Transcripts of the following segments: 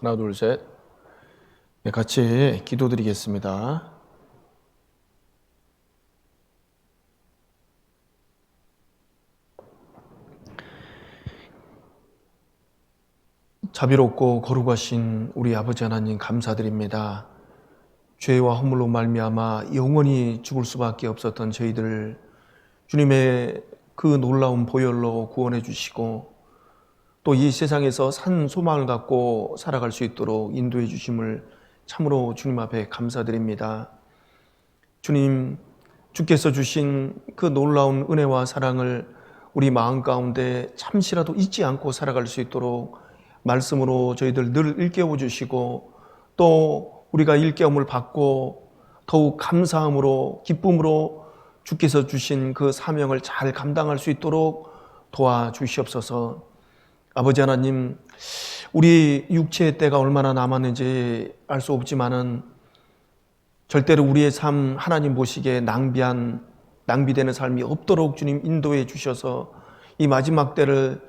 하나, 둘, 셋. 네, 같이 기도드리겠습니다. 자비롭고 거룩하신 우리 아버지 하나님 감사드립니다. 죄와 허물로 말미암아 영원히 죽을 수밖에 없었던 저희들 주님의 그 놀라운 보혈로 구원해 주시고 또 이 세상에서 산 소망을 갖고 살아갈 수 있도록 인도해 주심을 참으로 주님 앞에 감사드립니다. 주님, 주께서 주신 그 놀라운 은혜와 사랑을 우리 마음 가운데 잠시라도 잊지 않고 살아갈 수 있도록 말씀으로 저희들 늘 일깨워 주시고 또 우리가 일깨움을 받고 더욱 감사함으로 기쁨으로 주께서 주신 그 사명을 잘 감당할 수 있도록 도와주시옵소서. 아버지 하나님, 우리 육체의 때가 얼마나 남았는지 알 수 없지만은 절대로 우리의 삶 하나님 보시기에 낭비되는 삶이 없도록 주님 인도해 주셔서 이 마지막 때를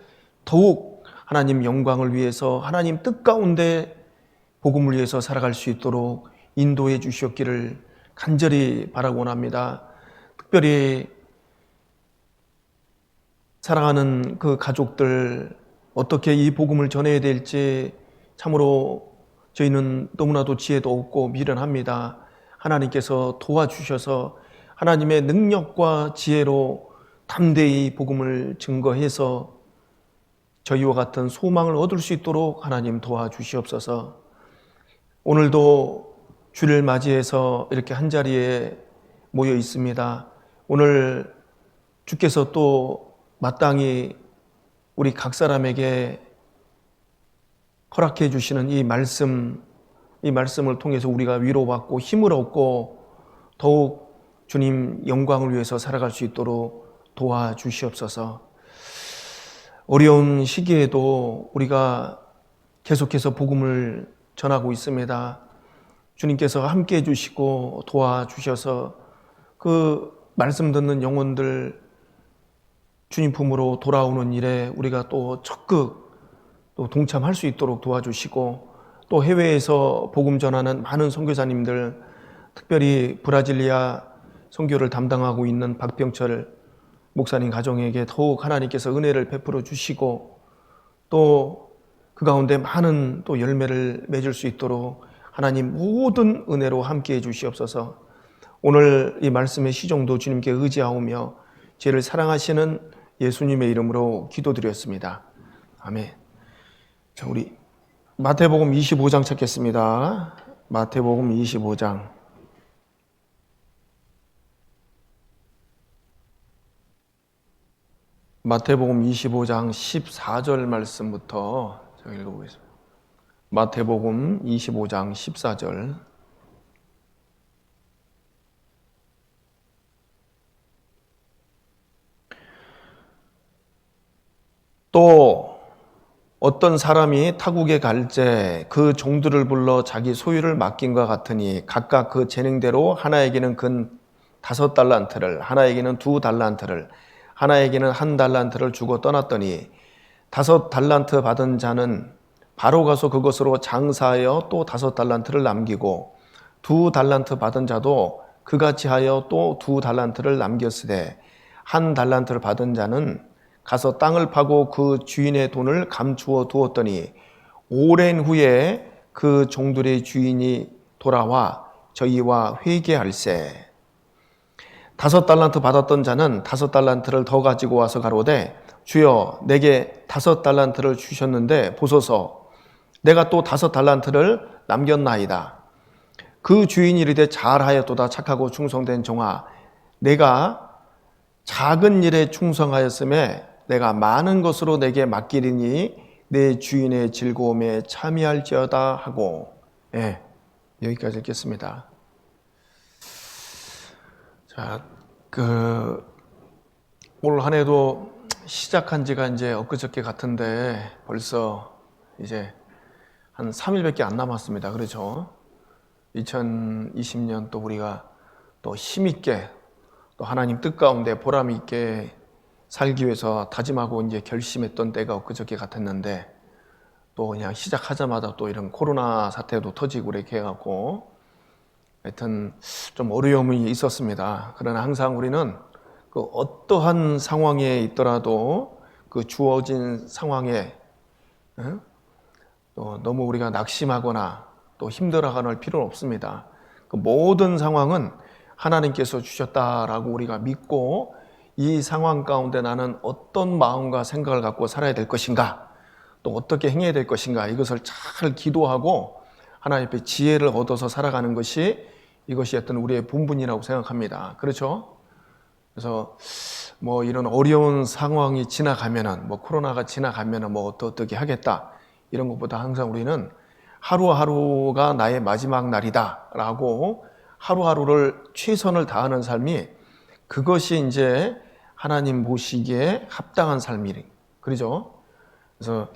더욱 하나님 영광을 위해서 하나님 뜻 가운데 복음을 위해서 살아갈 수 있도록 인도해 주셨기를 간절히 바라고 원합니다. 특별히 사랑하는 그 가족들 어떻게 이 복음을 전해야 될지 참으로 저희는 너무나도 지혜도 없고 미련합니다. 하나님께서 도와주셔서 하나님의 능력과 지혜로 담대히 복음을 증거해서 저희와 같은 소망을 얻을 수 있도록 하나님 도와주시옵소서. 오늘도 주를 맞이해서 이렇게 한자리에 모여 있습니다. 오늘 주께서 또 마땅히 우리 각 사람에게 허락해 주시는 이 말씀을 통해서 우리가 위로받고 힘을 얻고 더욱 주님 영광을 위해서 살아갈 수 있도록 도와주시옵소서. 어려운 시기에도 우리가 계속해서 복음을 전하고 있습니다. 주님께서 함께 해주시고 도와주셔서 그 말씀 듣는 영혼들 주님 품으로 돌아오는 일에 우리가 또 적극 또 동참할 수 있도록 도와주시고 또 해외에서 복음 전하는 많은 선교사님들, 특별히 브라질리아 선교를 담당하고 있는 박병철 목사님 가정에게 더욱 하나님께서 은혜를 베풀어 주시고 또 그 가운데 많은 또 열매를 맺을 수 있도록 하나님 모든 은혜로 함께해 주시옵소서. 오늘 이 말씀의 시종도 주님께 의지하오며 죄를 사랑하시는 예수님의 이름으로 기도드렸습니다. 아멘. 자, 우리 마태복음 25장 찾겠습니다. 마태복음 25장. 마태복음 25장 14절 말씀부터 제가 읽어보겠습니다. 마태복음 25장 14절. 또 어떤 사람이 타국에 갈제 그 종들을 불러 자기 소유를 맡긴과 같으니 각각 그 재능대로 하나에게는 근 5달란트를, 하나에게는 2달란트를, 하나에게는 1달란트를 주고 떠났더니 5달란트 받은 자는 바로 가서 그것으로 장사하여 또 5달란트를 남기고 2달란트 받은 자도 그같이 하여 또 2달란트를 남겼으되 1달란트를 받은 자는 가서 땅을 파고 그 주인의 돈을 감추어 두었더니 오랜 후에 그 종들의 주인이 돌아와 저희와 회개할세. 5달란트 받았던 자는 5달란트를 더 가지고 와서 가로되 주여 내게 5달란트를 주셨는데 보소서 내가 또 5달란트를 남겼나이다. 그 주인이 이르되 잘하였도다 착하고 충성된 종아 내가 작은 일에 충성하였음에 내가 많은 것으로 내게 맡기리니 내 주인의 즐거움에 참여할지어다 하고 여기까지 읽겠습니다. 자, 올 한 해도 시작한 지가 이제 엊그저께 같은데 벌써 이제 한 3일밖에 안 남았습니다. 그렇죠? 2020년 또 우리가 또 힘있게 또 하나님 뜻 가운데 보람 있게 살기 위해서 다짐하고 이제 결심했던 때가 엊그저께 같았는데 또 그냥 시작하자마자 또 이런 코로나 사태도 터지고 이렇게 해갖고 하여튼 좀 어려움이 있었습니다. 그러나 항상 우리는 그 어떠한 상황에 있더라도 그 주어진 상황에 또 너무 우리가 낙심하거나 또 힘들어하거나 할 필요는 없습니다. 그 모든 상황은 하나님께서 주셨다라고 우리가 믿고 이 상황 가운데 나는 어떤 마음과 생각을 갖고 살아야 될 것인가, 또 어떻게 행해야 될 것인가, 이것을 잘 기도하고 하나님 앞에 지혜를 얻어서 살아가는 것이 이것이 어떤 우리의 본분이라고 생각합니다. 그렇죠? 그래서 뭐 이런 어려운 상황이 지나가면은, 뭐 코로나가 지나가면은 뭐 어떻게 하겠다, 이런 것보다 항상 우리는 하루하루가 나의 마지막 날이다라고 하루하루를 최선을 다하는 삶이, 그것이 이제 하나님 보시기에 합당한 삶이래. 그러죠? 그래서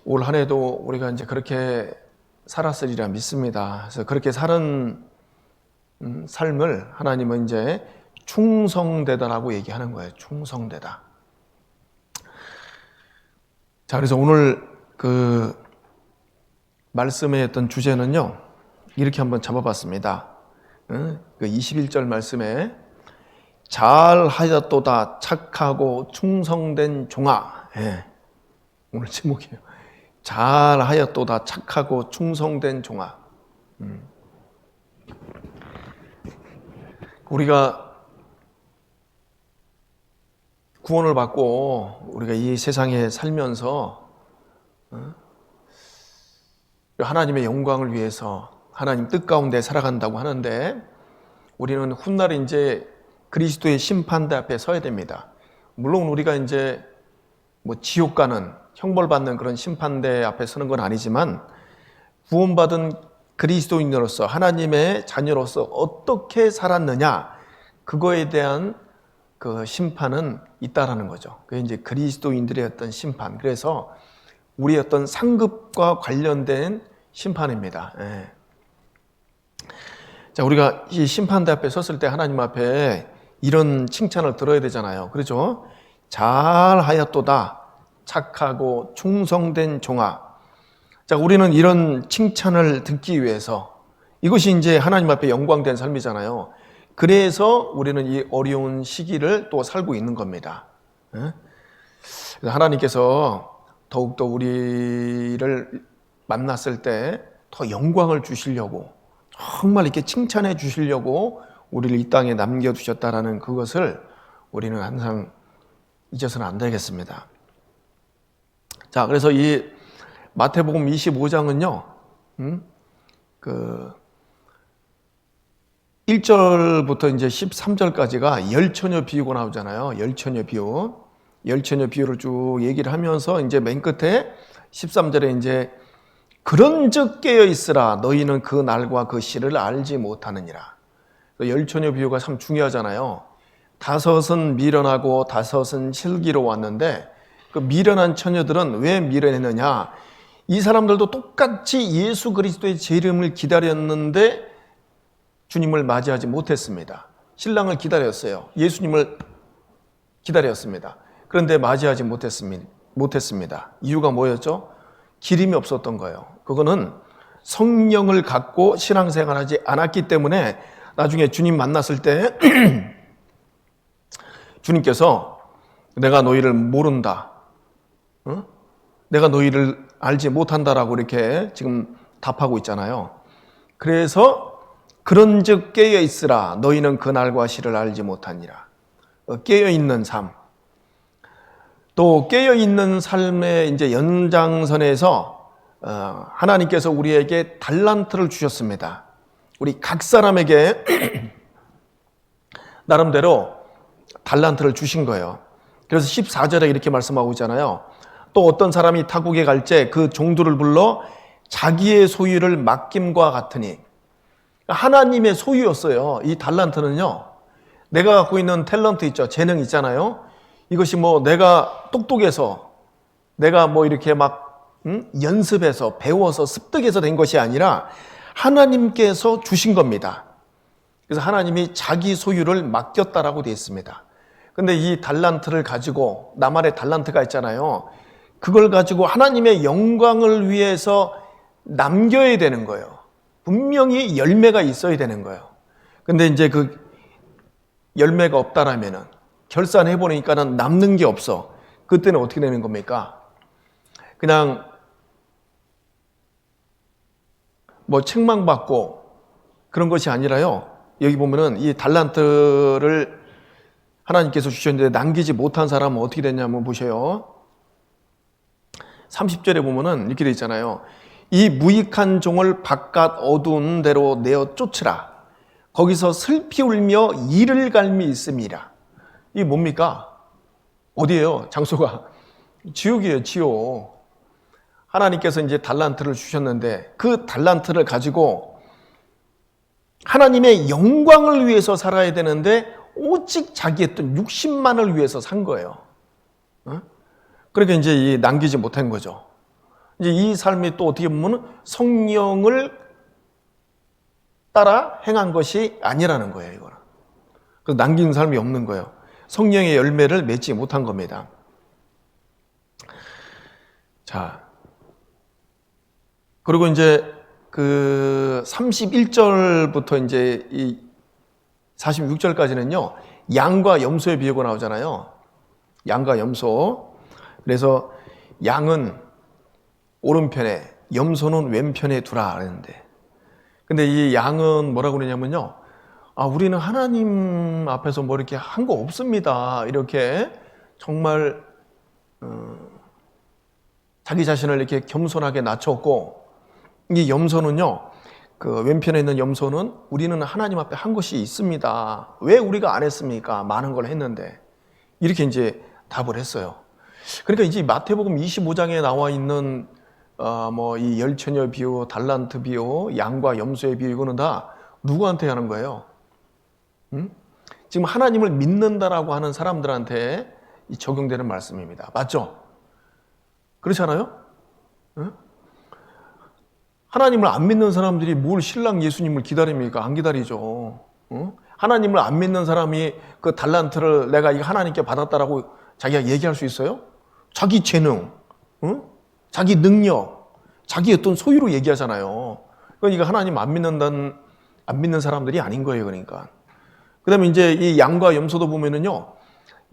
올 한 해도 우리가 이제 그렇게 살았으리라 믿습니다. 그래서 그렇게 사는 삶을 하나님은 이제 충성되다라고 얘기하는 거예요. 충성되다. 자, 그래서 오늘 그 말씀의 어떤 주제는요, 이렇게 한번 잡아봤습니다. 그 21절 말씀에 잘하였도다 착하고 충성된 종아. 예, 오늘 제목이에요. 잘하였도다 착하고 충성된 종아. 우리가 구원을 받고 우리가 이 세상에 살면서 하나님의 영광을 위해서 하나님 뜻 가운데 살아간다고 하는데, 우리는 훗날에 이제 그리스도의 심판대 앞에 서야 됩니다. 물론 우리가 이제 뭐 지옥 가는, 형벌받는 그런 심판대 앞에 서는 건 아니지만, 구원받은 그리스도인으로서 하나님의 자녀로서 어떻게 살았느냐, 그거에 대한 그 심판은 있다라는 거죠. 그게 이제 그리스도인들의 어떤 심판. 그래서 우리의 어떤 상급과 관련된 심판입니다. 예. 자, 우리가 이 심판대 앞에 섰을 때 하나님 앞에 이런 칭찬을 들어야 되잖아요. 그렇죠? 잘하였도다 착하고 충성된 종아. 자, 우리는 이런 칭찬을 듣기 위해서, 이것이 이제 하나님 앞에 영광된 삶이잖아요. 그래서 우리는 이 어려운 시기를 또 살고 있는 겁니다. 그래서 하나님께서 더욱더 우리를 만났을 때 더 영광을 주시려고, 정말 이렇게 칭찬해 주시려고 우리를 이 땅에 남겨두셨다라는 그것을 우리는 항상 잊어서는 안 되겠습니다. 자, 그래서 이 마태복음 25장은요, 그 1절부터 이제 13절까지가 열처녀 비유가 나오잖아요. 열처녀 비유. 열처녀 비유를 쭉 얘기를 하면서 이제 맨 끝에 13절에 이제 그런즉 깨어 있으라 너희는 그 날과 그 시를 알지 못하느니라. 열처녀 비유가 참 중요하잖아요. 다섯은 미련하고 다섯은 슬기로 왔는데, 그 미련한 처녀들은 왜 미련했느냐? 이 사람들도 똑같이 예수 그리스도의 재림을 기다렸는데 주님을 맞이하지 못했습니다. 신랑을 기다렸어요. 예수님을 기다렸습니다. 그런데 맞이하지 못했습니다. 이유가 뭐였죠? 기름이 없었던 거예요. 그거는 성령을 갖고 신앙생활하지 않았기 때문에 나중에 주님 만났을 때 주님께서 내가 너희를 모른다, 내가 너희를 알지 못한다라고 이렇게 지금 답하고 있잖아요. 그래서 그런즉 깨어 있으라 너희는 그 날과 시를 알지 못하니라. 깨어 있는 삶, 또 깨어 있는 삶의 이제 연장선에서 하나님께서 우리에게 달란트를 주셨습니다. 우리 각 사람에게 나름대로 달란트를 주신 거예요. 그래서 14절에 이렇게 말씀하고 있잖아요. 또 어떤 사람이 타국에 갈 때 그 종들을 불러 자기의 소유를 맡김과 같으니, 하나님의 소유였어요. 이 달란트는요, 내가 갖고 있는 탤런트 있죠, 재능 있잖아요. 이것이 뭐 내가 똑똑해서, 내가 뭐 이렇게 막 연습해서 배워서 습득해서 된 것이 아니라 하나님께서 주신 겁니다. 그래서 하나님이 자기 소유를 맡겼다라고 되어 있습니다. 근데 이 달란트를 가지고, 나만의 달란트가 있잖아요. 그걸 가지고 하나님의 영광을 위해서 남겨야 되는 거예요. 분명히 열매가 있어야 되는 거예요. 근데 이제 그 열매가 없다라면은 결산해 보니까는 남는 게 없어. 그때는 어떻게 되는 겁니까? 그냥 뭐 책망받고 그런 것이 아니라요. 여기 보면은 이 달란트를 하나님께서 주셨는데 남기지 못한 사람은 어떻게 됐냐면 보세요. 30절에 보면은 이렇게 돼 있잖아요. 이 무익한 종을 바깥 어두운 데로 내어 쫓으라. 거기서 슬피 울며 이를 갈미 있음이라. 이게 뭡니까? 어디예요? 장소가 지옥이에요. 지옥. 하나님께서 이제 달란트를 주셨는데 그 달란트를 가지고 하나님의 영광을 위해서 살아야 되는데 오직 자기의 어떤 육신만을 위해서 산 거예요. 그러니까 이제 이 남기지 못한 거죠. 이제 이 삶이 또 어떻게 보면 성령을 따라 행한 것이 아니라는 거예요, 이거는. 그래서 남긴 삶이 없는 거예요. 성령의 열매를 맺지 못한 겁니다. 자, 그리고 이제 그 31절부터 이제 이 46절까지는요, 양과 염소의 비유가 나오잖아요. 양과 염소. 그래서 양은 오른편에, 염소는 왼편에 두라 그랬는데, 근데 이 양은 뭐라고 그러냐면요, 우리는 하나님 앞에서 뭐 이렇게 한 거 없습니다. 이렇게 정말 자기 자신을 이렇게 겸손하게 낮췄고, 이 염소는요, 그 왼편에 있는 염소는 우리는 하나님 앞에 한 것이 있습니다. 왜 우리가 안 했습니까? 많은 걸 했는데. 이렇게 이제 답을 했어요. 그러니까 이제 마태복음 25장에 나와 있는 뭐 이 열처녀 비유, 달란트 비유, 양과 염소의 비유, 이거는 다 누구한테 하는 거예요? 지금 하나님을 믿는다라고 하는 사람들한테 적용되는 말씀입니다. 맞죠? 그렇지 않아요? 하나님을 안 믿는 사람들이 뭘 신랑 예수님을 기다립니까? 안 기다리죠. 하나님을 안 믿는 사람이 그 달란트를 내가 이거 하나님께 받았다라고 자기가 얘기할 수 있어요? 자기 재능, 자기 능력, 자기 어떤 소유로 얘기하잖아요. 그러니까 하나님 안 믿는 사람들이 아닌 거예요, 그러니까. 그 다음에 이제 이 양과 염소도 보면은요,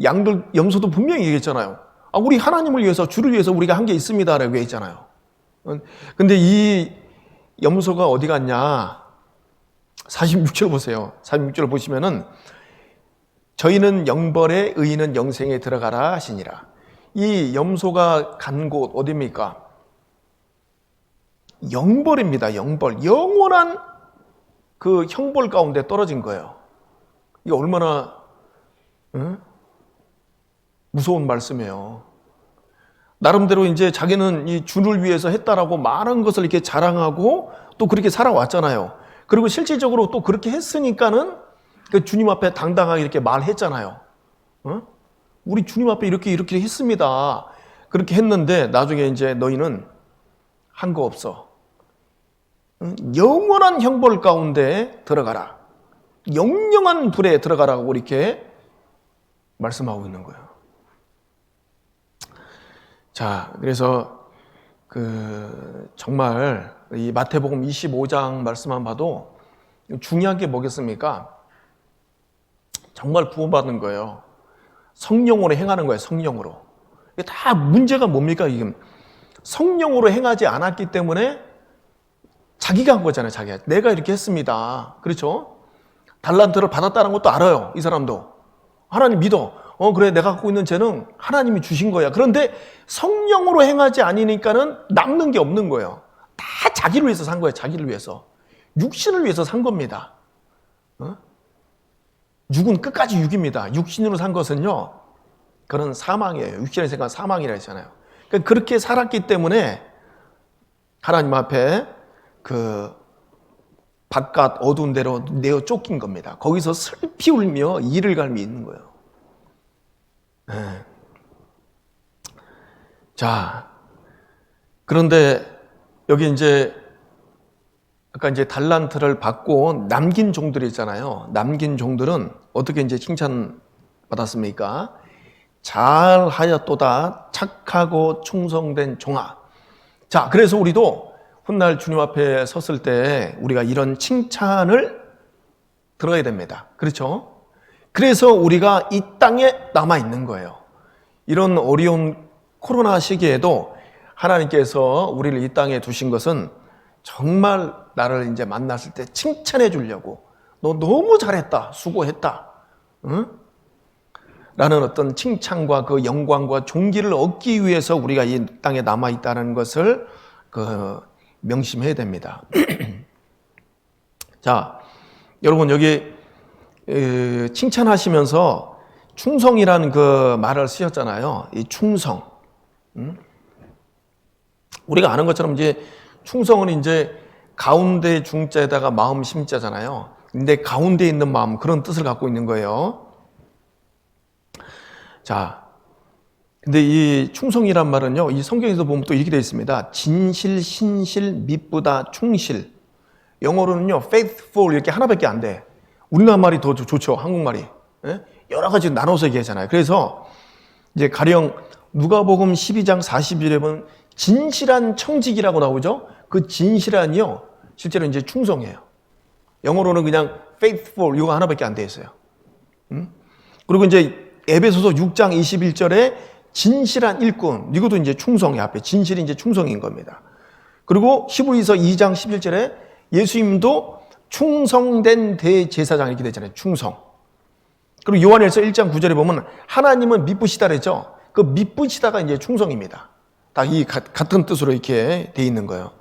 염소도 분명히 얘기했잖아요. 우리 하나님을 위해서, 주를 위해서 우리가 한 게 있습니다. 라고 했잖아요. 근데 이 염소가 어디 갔냐? 46절 보세요. 46절 보시면은, 저희는 영벌에 의인은 영생에 들어가라 하시니라. 이 염소가 간 곳 어디입니까? 영벌입니다. 영벌. 영원한 그 형벌 가운데 떨어진 거예요. 이게 얼마나 무서운 말씀이에요. 나름대로 이제 자기는 이 주를 위해서 했다라고 많은 것을 이렇게 자랑하고 또 그렇게 살아왔잖아요. 그리고 실질적으로 또 그렇게 했으니까는 그 주님 앞에 당당하게 이렇게 말했잖아요. 우리 주님 앞에 이렇게 했습니다. 그렇게 했는데 나중에 이제 너희는 한 거 없어. 영원한 형벌 가운데 들어가라. 영영한 불에 들어가라고 이렇게 말씀하고 있는 거예요. 자, 그래서 정말 이 마태복음 25장 말씀만 봐도 중요한 게 뭐겠습니까? 정말 구원받는 거예요. 성령으로 행하는 거예요. 성령으로. 이게 다 문제가 뭡니까? 이게 성령으로 행하지 않았기 때문에 자기가 한 거잖아요. 자기가. 내가 이렇게 했습니다. 그렇죠? 달란트를 받았다는 것도 알아요. 이 사람도. 하나님 믿어. 그래, 내가 갖고 있는 재능 하나님이 주신 거야. 그런데 성령으로 행하지 않으니까는 남는 게 없는 거예요. 다 자기를 위해서 산 거예요. 자기를 위해서. 육신을 위해서 산 겁니다. 육은 끝까지 육입니다. 육신으로 산 것은요, 그건 사망이에요. 육신의 생각은 사망이라 했잖아요. 그러니까 그렇게 살았기 때문에 하나님 앞에 그 바깥 어두운 데로 내어 쫓긴 겁니다. 거기서 슬피 울며 이를 갈미 있는 거예요. 네. 자, 그런데 여기 이제 아까 이제 달란트를 받고 남긴 종들이 있잖아요. 남긴 종들은 어떻게 이제 칭찬 받았습니까? 잘하였도다 착하고 충성된 종아. 자, 그래서 우리도 훗날 주님 앞에 섰을 때 우리가 이런 칭찬을 들어야 됩니다. 그렇죠? 그래서 우리가 이 땅에 남아 있는 거예요. 이런 어려운 코로나 시기에도 하나님께서 우리를 이 땅에 두신 것은 정말 나를 이제 만났을 때 칭찬해 주려고, 너 너무 잘했다, 수고했다, 응? 라는 어떤 칭찬과 그 영광과 존귀를 얻기 위해서 우리가 이 땅에 남아 있다는 것을 명심해야 됩니다. 자, 여러분 여기 칭찬하시면서 충성이라는 그 말을 쓰셨잖아요. 이 충성. 우리가 아는 것처럼 이제 충성은 이제 가운데 중자에다가 마음 심자잖아요. 근데 가운데 있는 마음, 그런 뜻을 갖고 있는 거예요. 자, 근데 이 충성이란 말은요, 이 성경에서 보면 또 이렇게 되어 있습니다. 진실, 신실, 미쁘다, 충실. 영어로는요, faithful 이렇게 하나밖에 안 돼. 우리나라 말이 더 좋죠, 한국말이. 예? 여러 가지 나눠서 얘기하잖아요. 그래서 이제 가령 누가복음 12장 40절에 보면 진실한 청직이라고 나오죠. 그 진실한이요, 실제로 이제 충성이에요. 영어로는 그냥 faithful 이거 하나밖에 안 돼 있어요. 그리고 이제 에베소서 6장 21절에 진실한 일꾼, 이것도 이제 충성이 앞에 진실이 이제 충성인 겁니다. 그리고 히브리서 2장 11절에 예수님도 충성된 대제사장 이렇게 되잖아요. 충성. 그리고 요한일서 1장 9절에 보면 하나님은 미쁘시다 그랬죠. 그 미쁘시다가 이제 충성입니다. 다 이 같은 뜻으로 이렇게 돼 있는 거예요.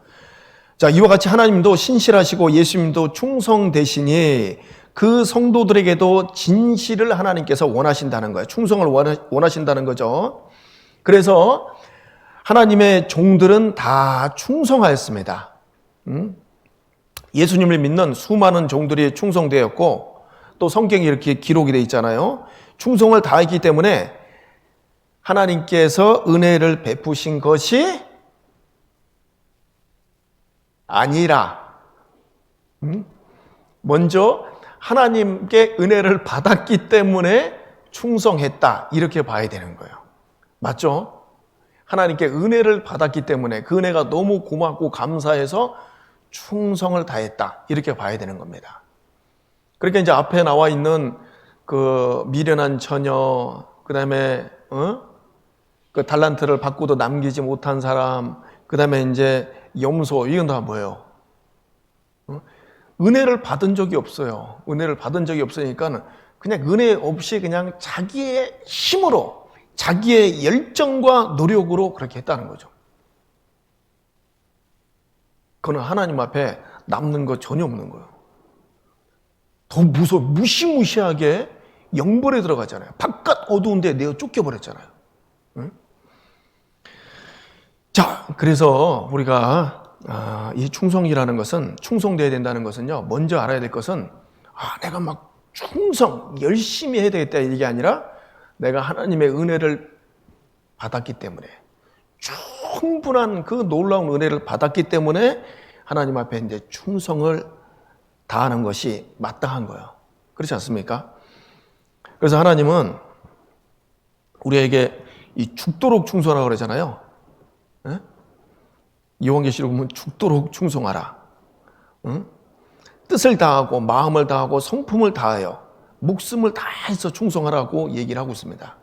자, 이와 같이 하나님도 신실하시고 예수님도 충성되시니 그 성도들에게도 진실을 하나님께서 원하신다는 거예요. 충성을 원하신다는 거죠. 그래서 하나님의 종들은 다 충성하였습니다. 예수님을 믿는 수많은 종들이 충성되었고, 또 성경에 이렇게 기록이 되어 있잖아요. 충성을 다했기 때문에 하나님께서 은혜를 베푸신 것이 아니라, 먼저 하나님께 은혜를 받았기 때문에 충성했다, 이렇게 봐야 되는 거예요. 맞죠? 하나님께 은혜를 받았기 때문에 그 은혜가 너무 고맙고 감사해서 충성을 다했다, 이렇게 봐야 되는 겁니다. 그러니까 이제 앞에 나와 있는 그 미련한 처녀, 그 다음에 그 달란트를 받고도 남기지 못한 사람, 그 다음에 이제 염소, 이건 다 뭐예요? 은혜를 받은 적이 없어요. 은혜를 받은 적이 없으니까 그냥 은혜 없이 그냥 자기의 힘으로, 자기의 열정과 노력으로 그렇게 했다는 거죠. 그거는 하나님 앞에 남는 거 전혀 없는 거예요. 더 무시무시하게 영벌에 들어가잖아요. 바깥 어두운데 내어 쫓겨버렸잖아요. 응? 자, 그래서 우리가 이 충성이라는 것은, 충성되어야 된다는 것은요, 먼저 알아야 될 것은 내가 막 충성 열심히 해야 되겠다, 이게 아니라 내가 하나님의 은혜를 받았기 때문에, 충분한 그 놀라운 은혜를 받았기 때문에 하나님 앞에 이제 충성을 다하는 것이 마땅한 거예요. 그렇지 않습니까? 그래서 하나님은 우리에게 이 죽도록 충성하라고 그러잖아요. 네? 요한계시록 보면 죽도록 충성하라. 응? 뜻을 다하고 마음을 다하고 성품을 다하여 목숨을 다해서 충성하라고 얘기를 하고 있습니다.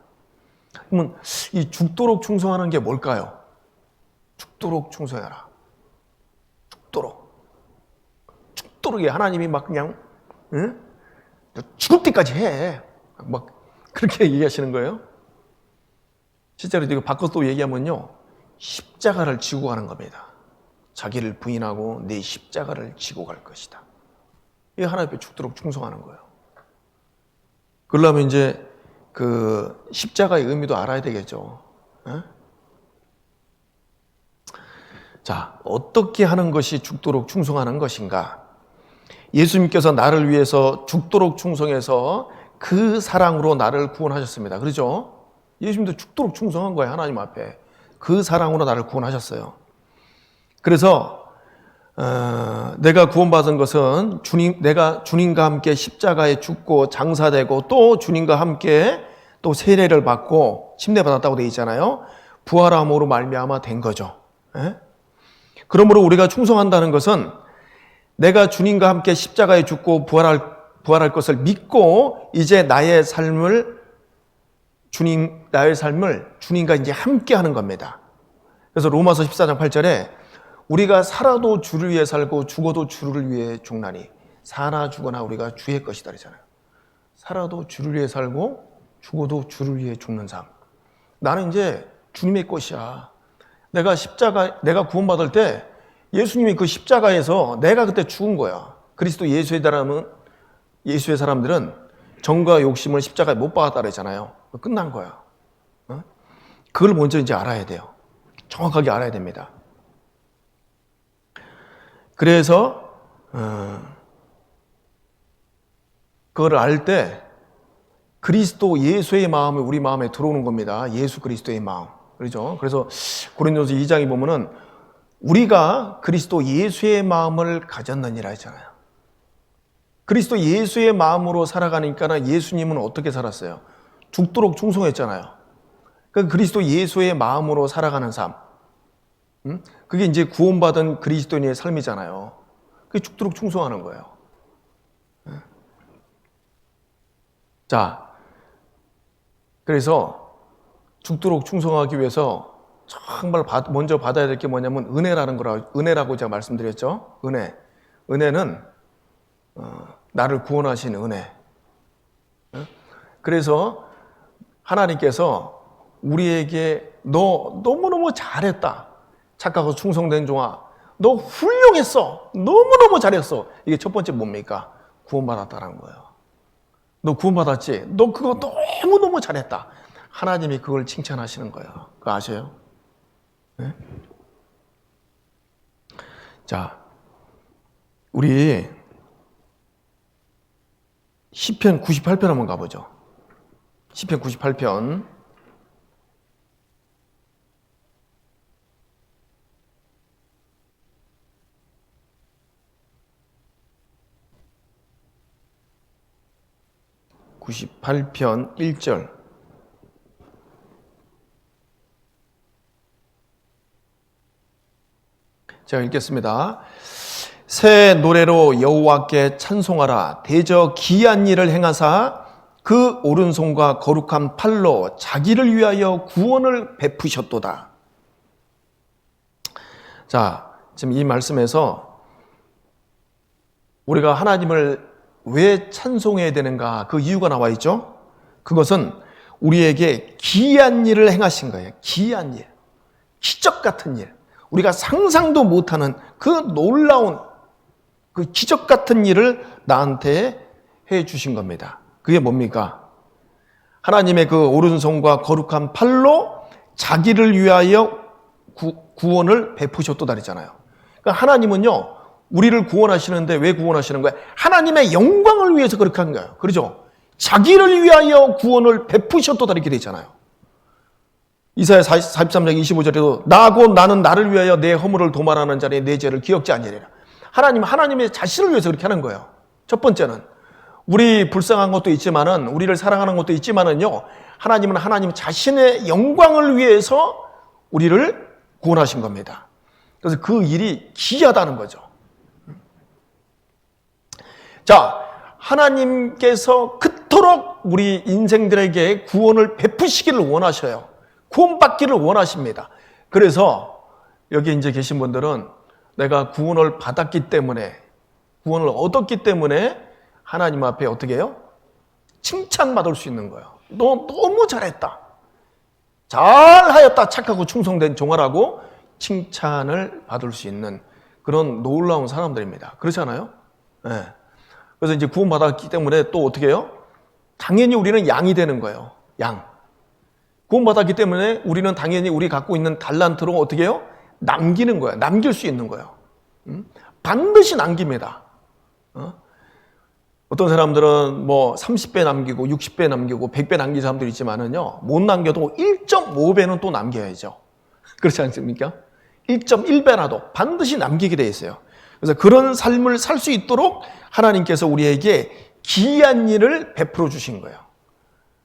그러면 이 죽도록 충성하는 게 뭘까요? 죽도록 충성하라. 죽도록 하나님이 막 그냥 죽을 때까지 해. 막 그렇게 얘기하시는 거예요. 실제로 이거 바꿔서 또 얘기하면요, 십자가를 지고 가는 겁니다. 자기를 부인하고 내 십자가를 지고 갈 것이다. 이게 하나님 앞에 죽도록 충성하는 거예요. 그러려면 이제 그 십자가의 의미도 알아야 되겠죠. 에? 자, 어떻게 하는 것이 죽도록 충성하는 것인가? 예수님께서 나를 위해서 죽도록 충성해서 그 사랑으로 나를 구원하셨습니다. 그렇죠? 예수님도 죽도록 충성한 거예요. 하나님 앞에. 그 사랑으로 나를 구원하셨어요. 그래서 내가 구원받은 것은 내가 주님과 함께 십자가에 죽고 장사되고 또 주님과 함께 또 세례를 받고 침례받았다고 되어 있잖아요. 부활함으로 말미암아 된 거죠. 예? 그러므로 우리가 충성한다는 것은 내가 주님과 함께 십자가에 죽고 부활할 것을 믿고 이제 나의 삶을 주님과 이제 함께 하는 겁니다. 그래서 로마서 14장 8절에 우리가 살아도 주를 위해 살고 죽어도 주를 위해 죽나니 사나 죽거나 우리가 주의 것이다 그러잖아요. 살아도 주를 위해 살고 죽어도 주를 위해 죽는 삶. 나는 이제 주님의 것이야. 내가 구원받을 때 예수님이 그 십자가에서 내가 그때 죽은 거야. 그리스도 예수의 사람들은 정과 욕심을 십자가에 못 박았다 그랬잖아요. 끝난 거야. 그걸 먼저 이제 알아야 돼요. 정확하게 알아야 됩니다. 그래서 그걸 알 때 그리스도 예수의 마음이 우리 마음에 들어오는 겁니다. 예수 그리스도의 마음. 그렇죠? 그래서 고린도서 2장에 보면은 우리가 그리스도 예수의 마음을 가졌느니라 했잖아요. 그리스도 예수의 마음으로 살아가니까 예수님은 어떻게 살았어요? 죽도록 충성했잖아요. 그러니까 그리스도 예수의 마음으로 살아가는 삶. 그게 이제 구원받은 그리스도인의 삶이잖아요. 그게 죽도록 충성하는 거예요. 자, 그래서 죽도록 충성하기 위해서 정말 먼저 받아야 될 게 뭐냐면 은혜라고 제가 말씀드렸죠. 은혜는 나를 구원하신 은혜. 그래서 하나님께서 우리에게 너 너무너무 잘했다. 착하고 충성된 종아. 너 훌륭했어. 너무너무 잘했어. 이게 첫 번째 뭡니까? 구원받았다는 거예요. 너 구원받았지? 너 그거 너무너무 잘했다. 하나님이 그걸 칭찬하시는 거예요. 그거 아세요? 네? 자, 우리 시편 98편 한번 가보죠. 시편 98편. (98편) 1절. 제가 읽겠습니다. 새 노래로 여호와께 찬송하라. 대저 기이한 일을 행하사 그 오른손과 거룩한 팔로 자기를 위하여 구원을 베푸셨도다. 자, 지금 이 말씀에서 우리가 하나님을 왜 찬송해야 되는가? 그 이유가 나와 있죠. 그것은 우리에게 기이한 일을 행하신 거예요. 기이한 일, 기적 같은 일, 우리가 상상도 못하는 그 놀라운 그 기적 같은 일을 나한테 해 주신 겁니다. 그게 뭡니까? 하나님의 그 오른손과 거룩한 팔로 자기를 위하여 구원을 베푸셨도다 그랬잖아요. 그러니까 하나님은요, 우리를 구원하시는데 왜 구원하시는 거예요? 하나님의 영광을 위해서 그렇게 한 거예요. 그렇죠? 자기를 위하여 구원을 베푸셨도다 이렇게 되어 있잖아요. 이사야 43장 25절에도 나는 나를 위하여 내 허물을 도말하는 자니 내 죄를 기억지 아니하리라. 하나님은 하나님의 자신을 위해서 그렇게 하는 거예요. 첫 번째는 우리 불쌍한 것도 있지만은 우리를 사랑하는 것도 있지만은요, 하나님은 하나님 자신의 영광을 위해서 우리를 구원하신 겁니다. 그래서 그 일이 기이하다는 거죠. 자, 하나님께서 그토록 우리 인생들에게 구원을 베푸시기를 원하셔요. 구원받기를 원하십니다. 그래서 여기 이제 계신 분들은 내가 구원을 받았기 때문에, 구원을 얻었기 때문에 하나님 앞에 어떻게 해요? 칭찬받을 수 있는 거예요. 너 너무 잘했다. 잘하였다. 착하고 충성된 종아라고 칭찬을 받을 수 있는 그런 놀라운 사람들입니다. 그렇지 않아요? 네. 그래서 이제 구원받았기 때문에 또 어떻게 해요? 당연히 우리는 양이 되는 거예요. 양. 구원받았기 때문에 우리는 당연히 우리 갖고 있는 달란트로 어떻게 해요? 남기는 거예요. 남길 수 있는 거예요. 반드시 남깁니다. 어떤 사람들은 뭐 30배 남기고 60배 남기고 100배 남긴 사람들이 있지만은요, 못 남겨도 1.5배는 또 남겨야죠. 그렇지 않습니까? 1.1배라도 반드시 남기게 돼 있어요. 그래서 그런 삶을 살 수 있도록 하나님께서 우리에게 기이한 일을 베풀어 주신 거예요.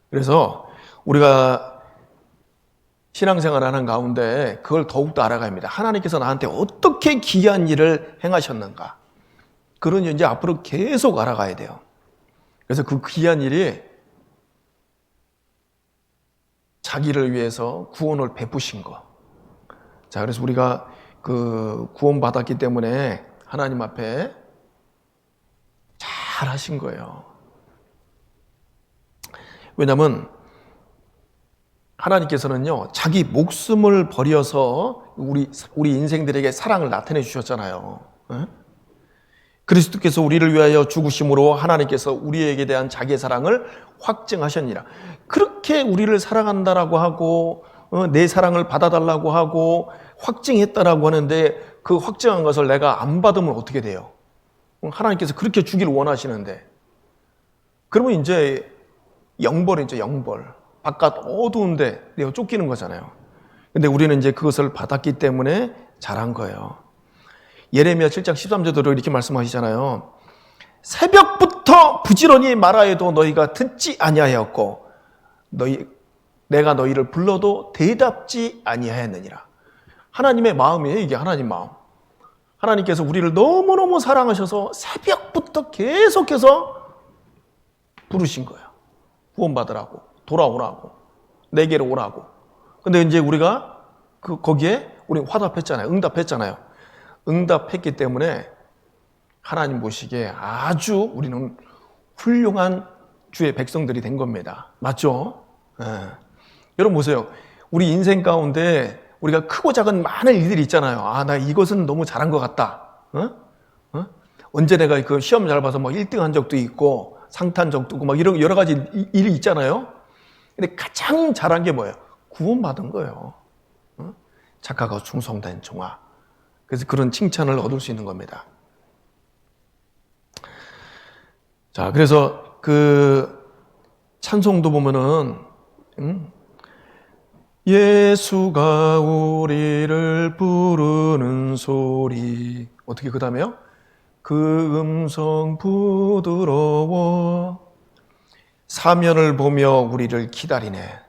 그래서 우리가 신앙생활을 하는 가운데 그걸 더욱더 알아가야 합니다. 하나님께서 나한테 어떻게 귀한 일을 행하셨는가. 그런 이제 앞으로 계속 알아가야 돼요. 그래서 그 귀한 일이 자기를 위해서 구원을 베푸신 거. 자, 그래서 우리가 그 구원 받았기 때문에 하나님 앞에 잘 하신 거예요. 왜냐하면 하나님께서는요, 자기 목숨을 버려서 우리 인생들에게 사랑을 나타내 주셨잖아요. 그리스도께서 우리를 위하여 죽으심으로 하나님께서 우리에게 대한 자기의 사랑을 확증하셨니라. 그렇게 우리를 사랑한다라고 하고 내 사랑을 받아달라고 하고 확증했다라고 하는데 그 확증한 것을 내가 안 받으면 어떻게 돼요? 하나님께서 그렇게 주기를 원하시는데 그러면 이제 영벌이죠, 영벌. 바깥 어두운데 내가 쫓기는 거잖아요. 근데 우리는 이제 그것을 받았기 때문에 잘한 거예요. 예레미야 7장 13절도 이렇게 말씀하시잖아요. 새벽부터 부지런히 말하여도 너희가 듣지 아니하였고 내가 너희를 불러도 대답지 아니하였느니라. 하나님의 마음이에요. 이게 하나님 마음. 하나님께서 우리를 너무너무 사랑하셔서 새벽부터 계속해서 부르신 거예요. 구원받으라고, 돌아오라고, 내게로 오라고. 근데 이제 우리가 거기에 우리 화답했잖아요. 응답했잖아요. 응답했기 때문에 하나님 보시기에 아주 우리는 훌륭한 주의 백성들이 된 겁니다. 맞죠? 네. 여러분 보세요. 우리 인생 가운데 우리가 크고 작은 많은 일들이 있잖아요. 나 이것은 너무 잘한 것 같다. 언제 내가 그 시험 잘 봐서 뭐 1등 한 적도 있고 상 탄 적도 있고 막 이런 여러 가지 일이 있잖아요. 근데 가장 잘한 게 뭐예요? 구원받은 거예요. 착하고 충성된 종아. 그래서 그런 칭찬을 얻을 수 있는 겁니다. 자, 그래서 그 찬송도 보면은 예수가 우리를 부르는 소리. 어떻게 그 다음에요? 그 음성 부드러워 사면을 보며 우리를 기다리네.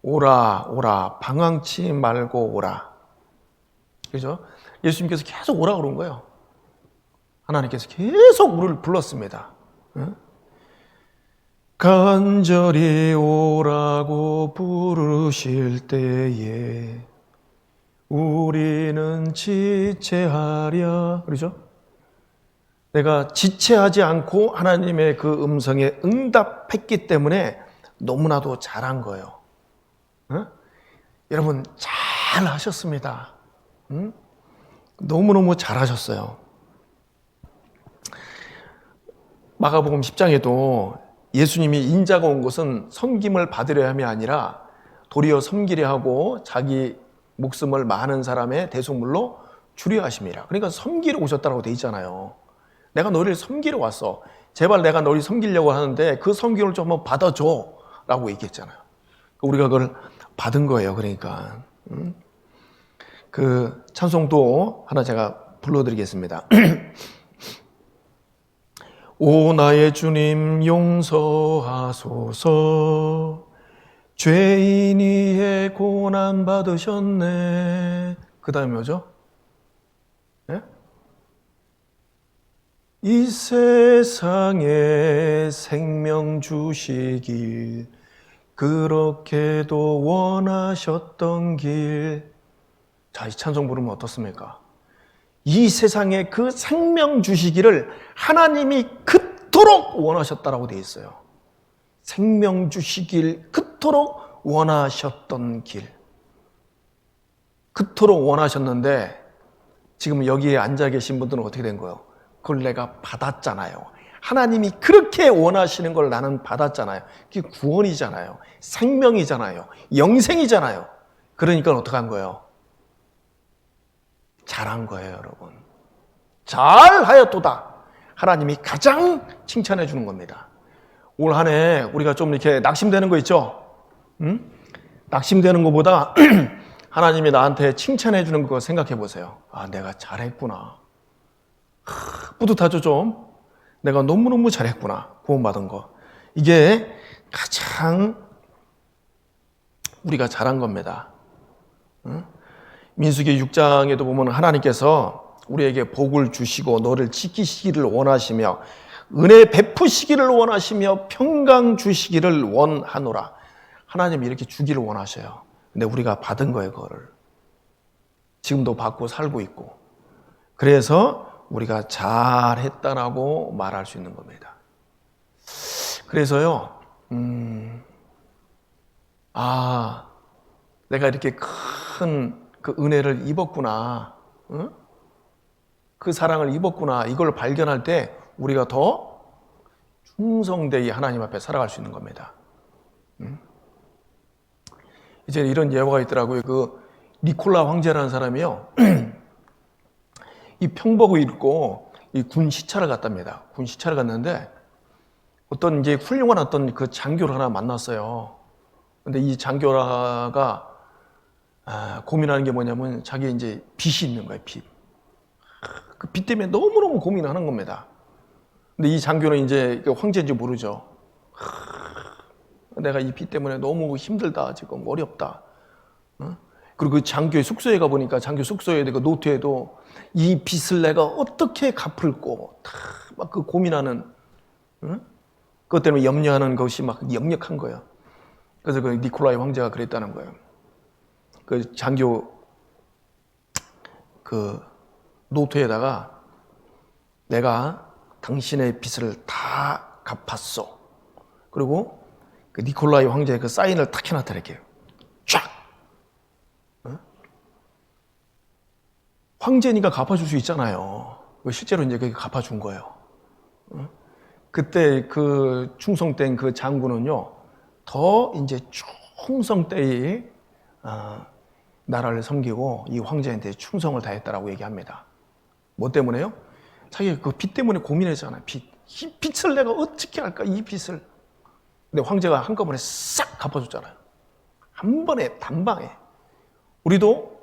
오라 오라 방황치 말고 오라. 그죠? 예수님께서 계속 오라 그런 거예요. 하나님께서 계속 우리를 불렀습니다. 간절히 오라고 부르실 때에 우리는 지체하랴. 그렇죠? 내가 지체하지 않고 하나님의 그 음성에 응답했기 때문에 너무나도 잘한 거예요. 여러분 잘 하셨습니다. 너무너무 잘하셨어요. 마가복음 10장에도 예수님이 인자가 온 것은 섬김을 받으려 함이 아니라 도리어 섬기려 하고 자기 목숨을 많은 사람의 대속물로 주려 하심이라. 그러니까 섬기러 오셨다고 돼 있잖아요. 내가 너희를 섬기러 왔어. 제발 내가 너희를 섬기려고 하는데 그 섬김을 좀 한번 받아줘 라고 얘기했잖아요. 우리가 그걸 받은 거예요. 그러니까 그 찬송도 하나 제가 불러드리겠습니다. 오 나의 주님 용서하소서 죄인이의 고난 받으셨네. 그 다음에 뭐죠? 네? 이 세상에 생명 주시길 그렇게도 원하셨던 길. 자, 이 찬송 부르면 어떻습니까? 이 세상에 그 생명 주시기를 하나님이 그토록 원하셨다라고 되어 있어요. 생명 주시길 그토록 원하셨던 길. 그토록 원하셨는데 지금 여기에 앉아 계신 분들은 어떻게 된 거예요? 그걸 내가 받았잖아요. 하나님이 그렇게 원하시는 걸 나는 받았잖아요. 그게 구원이잖아요. 생명이잖아요. 영생이잖아요. 그러니까 어떻게 한 거예요? 잘한 거예요, 여러분. 잘하였도다. 하나님이 가장 칭찬해 주는 겁니다. 올 한 해 우리가 좀 이렇게 낙심되는 거 있죠? 낙심되는 것보다 하나님이 나한테 칭찬해 주는 거 생각해 보세요. 내가 잘했구나. 뿌듯하죠, 좀? 내가 너무너무 잘했구나. 구원받은 거. 이게 가장 우리가 잘한 겁니다. 민수기 6장에도 보면 하나님께서 우리에게 복을 주시고 너를 지키시기를 원하시며 은혜 베푸시기를 원하시며 평강 주시기를 원하노라. 하나님이 이렇게 주기를 원하셔요. 근데 우리가 받은 거예요, 그거를. 지금도 받고 살고 있고. 그래서 우리가 잘했다라고 말할 수 있는 겁니다. 그래서요, 내가 이렇게 큰 그 은혜를 입었구나. 응? 그 사랑을 입었구나. 이걸 발견할 때 우리가 더 충성되이 하나님 앞에 살아갈 수 있는 겁니다. 이제 이런 예화가 있더라고요. 그 니콜라 황제라는 사람이요. 이 평복을 입고 이 군 시찰을 갔답니다. 군 시찰을 갔는데 어떤 이제 훌륭한 어떤 그 장교를 하나 만났어요. 근데 이 장교라가 고민하는 게 뭐냐면 자기 이제 빚이 있는 거예요, 빚. 그 빚 때문에 너무너무 고민하는 겁니다. 근데 이 장교는 이제 황제인지 모르죠. 내가 이 빚 때문에 너무 힘들다, 지금 어렵다. 그리고 그 장교의 숙소에 가보니까 장교 숙소에 그 노트에도 이 빚을 내가 어떻게 갚을꼬 막 그 고민하는, 그것 때문에 염려하는 것이 막 역력한 거예요. 그래서 그 니콜라이 황제가 그랬다는 거예요. 그 장교 그 노트에다가 내가 당신의 빚을 다 갚았소. 그리고 그 니콜라이 황제의 그 사인을 탁 해놨다 이렇게 쫙. 황제니까 갚아줄 수 있잖아요. 실제로 이제 그게 갚아준 거예요. 그때 그 충성된 그 장군은요, 더 이제 충성되이 나라를 섬기고 이 황제한테 충성을 다했다라고 얘기합니다. 뭐 때문에요? 자기가 그 빚 때문에 고민했잖아요. 이 빚을 내가 어떻게 할까, 이 빚을. 근데 황제가 한꺼번에 싹 갚아줬잖아요. 한 번에, 단방에. 우리도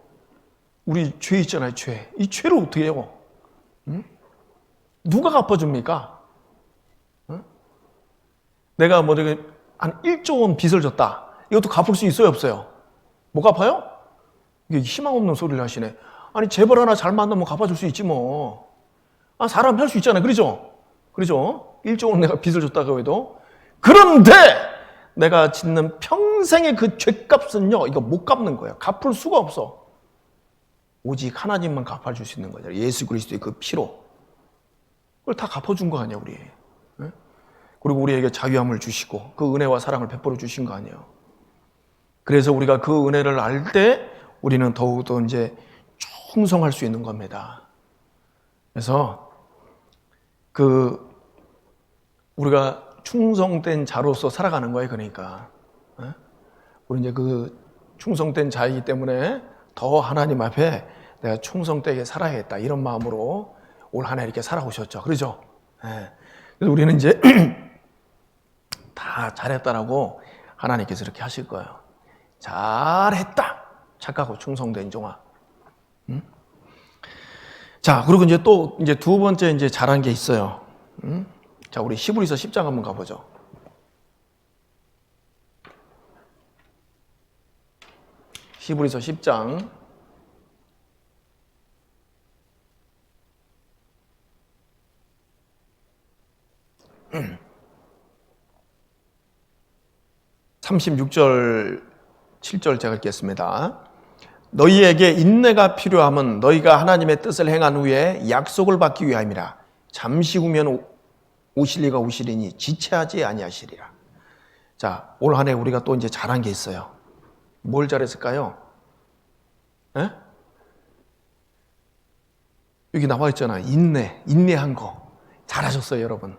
우리 죄 있잖아요, 죄. 이 죄를 어떻게 해요? 누가 갚아줍니까? 내가 뭐 한 1조 원 빚을 졌다. 이것도 갚을 수 있어요, 없어요? 못 갚아요? 이게 희망 없는 소리를 하시네. 아니, 재벌 하나 잘 만나면 갚아줄 수 있지 뭐. 사람 할 수 있잖아요. 그러죠? 그러죠? 1조 원 내가 빚을 줬다고 해도. 그런데 내가 짓는 평생의 그 죄값은요, 이거 못 갚는 거예요. 갚을 수가 없어. 오직 하나님만 갚아줄 수 있는 거죠. 예수 그리스도의 그 피로. 그걸 다 갚아준 거 아니야, 우리. 그리고 우리에게 자유함을 주시고 그 은혜와 사랑을 베풀어 주신 거 아니에요. 그래서 우리가 그 은혜를 알 때 우리는 더욱더 이제 충성할 수 있는 겁니다. 그래서 우리가 충성된 자로서 살아가는 거예요. 그러니까 우리 이제 그 충성된 자이기 때문에 더 하나님 앞에 내가 충성되게 살아야겠다 이런 마음으로 올 한 해 이렇게 살아오셨죠. 그러죠? 그래서 우리는 이제 다 잘했다라고 하나님께서 이렇게 하실 거예요. 잘했다. 착하고 충성된 종아. 자, 그리고 이제 또 이제 두 번째 이제 잘한 게 있어요. 자, 우리 히브리서 10장 한번 가보죠. 히브리서 10장 36절 7절 제가 읽겠습니다. 너희에게 인내가 필요함은 너희가 하나님의 뜻을 행한 후에 약속을 받기 위함이라. 잠시 후면 오실 이가 오시리니 지체하지 아니하시리라. 자, 올 한 해 우리가 또 이제 잘한 게 있어요. 뭘 잘했을까요? 에? 여기 나와 있잖아요. 인내한 거 잘하셨어요, 여러분.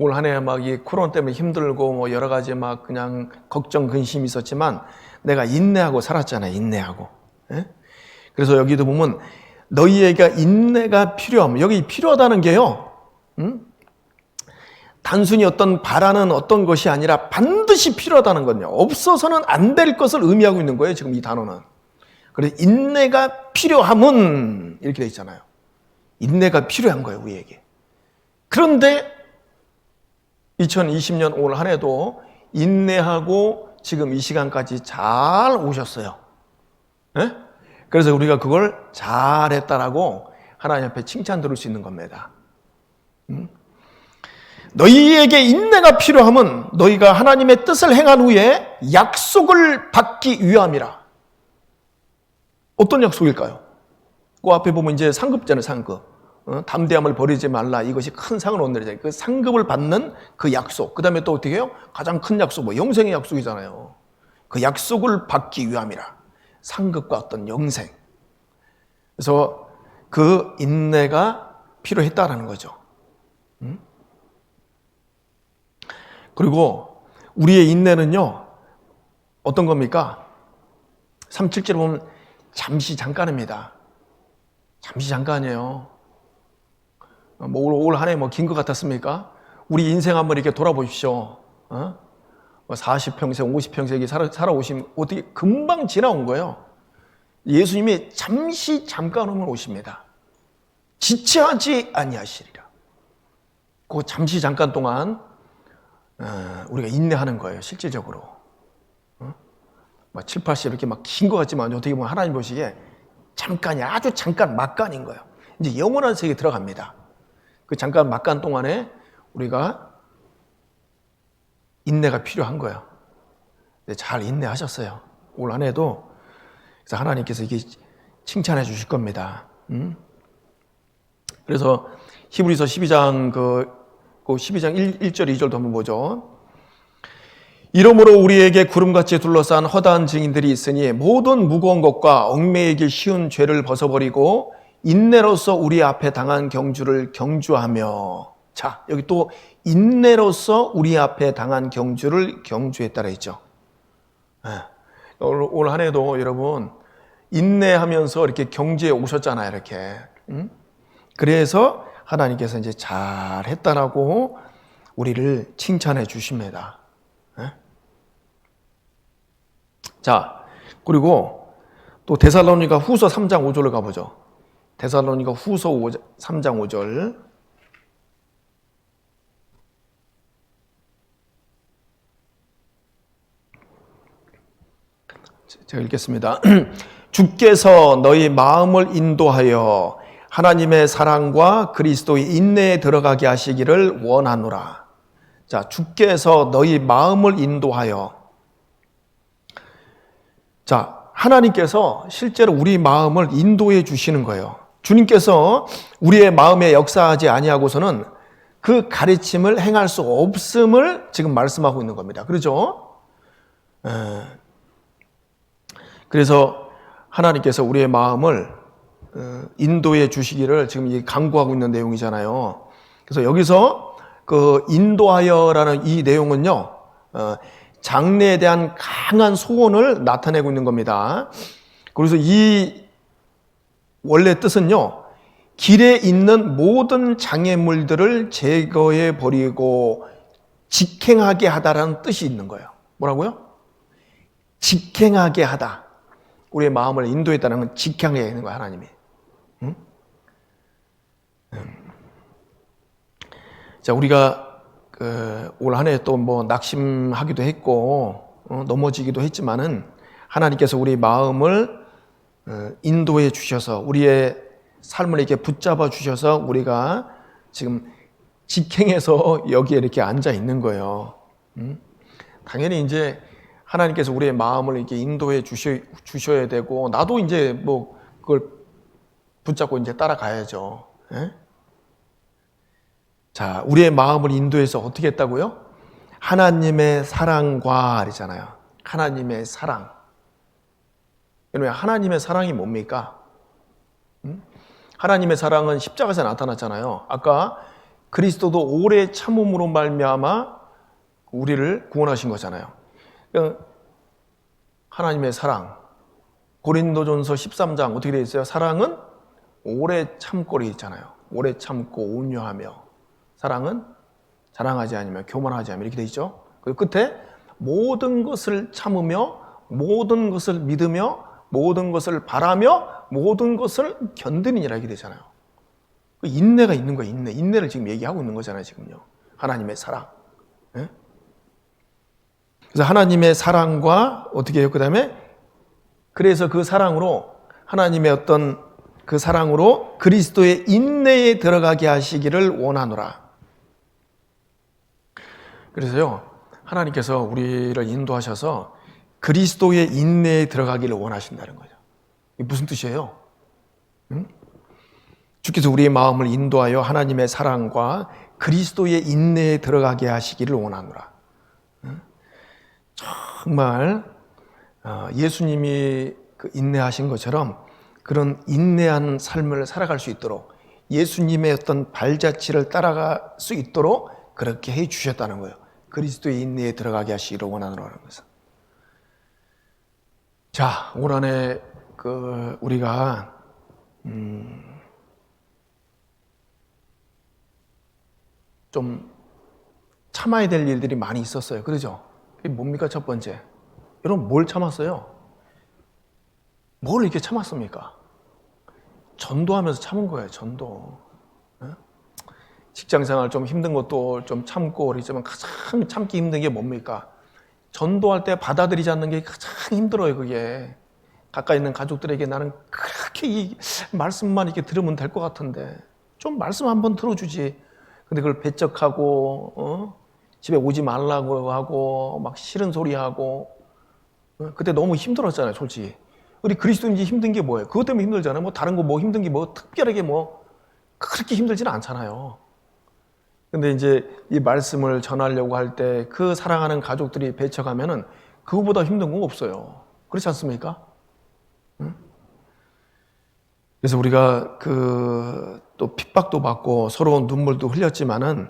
올 한 해 막 이 코로나 때문에 힘들고 뭐 여러 가지 막 그냥 걱정 근심이 있었지만 내가 인내하고 살았잖아요. 인내하고. 에? 그래서 여기도 보면 너희에게 인내가 필요함. 여기 필요하다는 게요. 단순히 어떤 바라는 어떤 것이 아니라 반드시 필요하다는 건요. 없어서는 안 될 것을 의미하고 있는 거예요. 지금 이 단어는. 그래서 인내가 필요함은 이렇게 돼 있잖아요. 인내가 필요한 거예요. 우리에게. 그런데 2020년 올 한 해도 인내하고 지금 이 시간까지 잘 오셨어요. 예? 그래서 우리가 그걸 잘했다라고 하나님 앞에 칭찬 들을 수 있는 겁니다. 너희에게 인내가 필요함은 너희가 하나님의 뜻을 행한 후에 약속을 받기 위함이라. 어떤 약속일까요? 그 앞에 보면 이제 상급잖아요, 상급. 담대함을 버리지 말라. 이것이 큰 상을 얻느니라. 그 상급을 받는 그 약속. 그 다음에 또 어떻게 해요? 가장 큰 약속, 뭐 영생의 약속이잖아요. 그 약속을 받기 위함이라. 상급과 어떤 영생. 그래서 그 인내가 필요했다라는 거죠. 그리고 우리의 인내는요, 어떤 겁니까? 37절에 보면 잠시 잠깐입니다. 잠시 잠깐이에요. 뭐 올 한 해 뭐 긴 것 같았습니까? 우리 인생 한번 이렇게 돌아보십시오. 40평생, 50평생 살아오시면 어떻게 금방 지나온 거예요. 예수님이 잠시 잠깐 오면 오십니다. 지체하지 아니하시리라. 그 잠시 잠깐 동안 우리가 인내하는 거예요, 실질적으로. 막 7, 80 이렇게 막 긴 것 같지만 어떻게 보면 하나님 보시기에 잠깐이 아주 잠깐 막간인 거예요. 이제 영원한 세계에 들어갑니다. 그 잠깐 막간 동안에 우리가 인내가 필요한 거예요. 잘 인내하셨어요. 올 한 해도. 그래서 하나님께서 이게 칭찬해 주실 겁니다. 그래서 히브리서 12장 12장 1절 2절도 한번 보죠. 이러므로 우리에게 구름같이 둘러싼 허다한 증인들이 있으니 모든 무거운 것과 얽매이기 쉬운 죄를 벗어버리고 인내로서 우리 앞에 당한 경주를 경주하며. 자, 여기 또 인내로서 우리 앞에 당한 경주를 경주했다라 했죠. 올 한 해도 여러분 인내하면서 이렇게 경주에 오셨잖아요, 이렇게. 그래서 하나님께서 이제 잘했다라고 우리를 칭찬해 주십니다. 자, 그리고 또 데살로니가 후서 3장 5절을 가보죠. 데살로니가 후서 3장 5절. 제가 읽겠습니다. 주께서 너희 마음을 인도하여 하나님의 사랑과 그리스도의 인내에 들어가게 하시기를 원하노라. 자, 주께서 너희 마음을 인도하여. 자, 하나님께서 실제로 우리 마음을 인도해 주시는 거예요. 주님께서 우리의 마음에 역사하지 아니하고서는 그 가르침을 행할 수 없음을 지금 말씀하고 있는 겁니다. 그렇죠? 그래서 하나님께서 우리의 마음을 인도해 주시기를 지금 강구하고 있는 내용이잖아요. 그래서 여기서 그 인도하여라는 이 내용은요, 장래에 대한 강한 소원을 나타내고 있는 겁니다. 그래서 이 원래 뜻은요, 길에 있는 모든 장애물들을 제거해 버리고 직행하게 하다라는 뜻이 있는 거예요. 뭐라고요? 직행하게 하다. 우리의 마음을 인도했다는 건 직행하게 하는 거예요, 하나님이. 자, 우리가 올 한 해 또 뭐 낙심하기도 했고 넘어지기도 했지만은 하나님께서 우리 마음을 인도해 주셔서 우리의 삶을 이렇게 붙잡아 주셔서 우리가 지금 직행해서 여기에 이렇게 앉아 있는 거예요. 당연히 이제 하나님께서 우리의 마음을 이렇게 인도해 주셔야 되고 나도 이제 뭐 그걸 붙잡고 이제 따라가야죠. 예? 자, 우리의 마음을 인도해서 어떻게 했다고요? 하나님의 사랑과 그러잖아요. 하나님의 사랑. 여러분, 하나님의 사랑이 뭡니까? 하나님의 사랑은 십자가에서 나타났잖아요. 아까 그리스도도 오래 참음으로 말미암아 우리를 구원하신 거잖아요. 하나님의 사랑. 고린도전서 13장 어떻게 되어 있어요? 사랑은 오래 참고리 있잖아요. 오래 참고 온유하며. 사랑은 자랑하지 않으며 교만하지 않으며 이렇게 되어 있죠. 그 끝에 모든 것을 참으며 모든 것을 믿으며 모든 것을 바라며 모든 것을 견디느니라 이렇게 되잖아요. 그 인내가 있는 거예요. 인내를 지금 얘기하고 있는 거잖아요. 지금요. 하나님의 사랑. 네? 그래서 하나님의 사랑과 어떻게 해요? 그 다음에 그래서 그 사랑으로 하나님의 어떤 그 사랑으로 그리스도의 인내에 들어가게 하시기를 원하노라. 그래서요, 하나님께서 우리를 인도하셔서 그리스도의 인내에 들어가기를 원하신다는 거죠. 이게 무슨 뜻이에요? 응? 주께서 우리의 마음을 인도하여 하나님의 사랑과 그리스도의 인내에 들어가게 하시기를 원하노라. 응? 정말 예수님이 그 인내하신 것처럼 그런 인내하는 삶을 살아갈 수 있도록 예수님의 어떤 발자취를 따라갈 수 있도록 그렇게 해 주셨다는 거예요. 그리스도의 인내에 들어가게 하시기를 원하노라는 것은. 자, 올 한해 우리가 좀 참아야 될 일들이 많이 있었어요. 그러죠? 그게 뭡니까? 첫 번째, 여러분 뭘 참았어요? 뭘 이렇게 참았습니까? 전도하면서 참은 거예요. 전도. 직장생활 좀 힘든 것도 좀 참고 그러지만 가장 참기 힘든 게 뭡니까? 전도할 때 받아들이지 않는 게 가장 힘들어요. 그게 가까이 있는 가족들에게 나는 그렇게 이 말씀만 이렇게 들으면 될 것 같은데 좀 말씀 한번 들어주지. 근데 그걸 배척하고 집에 오지 말라고 하고 막 싫은 소리 하고 그때 너무 힘들었잖아요. 솔직히 우리 그리스도인이 힘든 게 뭐예요? 그것 때문에 힘들잖아요. 뭐 다른 거 뭐 힘든 게 뭐 특별하게 뭐 그렇게 힘들지는 않잖아요. 근데 이제 이 말씀을 전하려고 할 때 그 사랑하는 가족들이 배척하면은 그거보다 힘든 건 없어요. 그렇지 않습니까? 응? 그래서 우리가 또 핍박도 받고 서러운 눈물도 흘렸지만은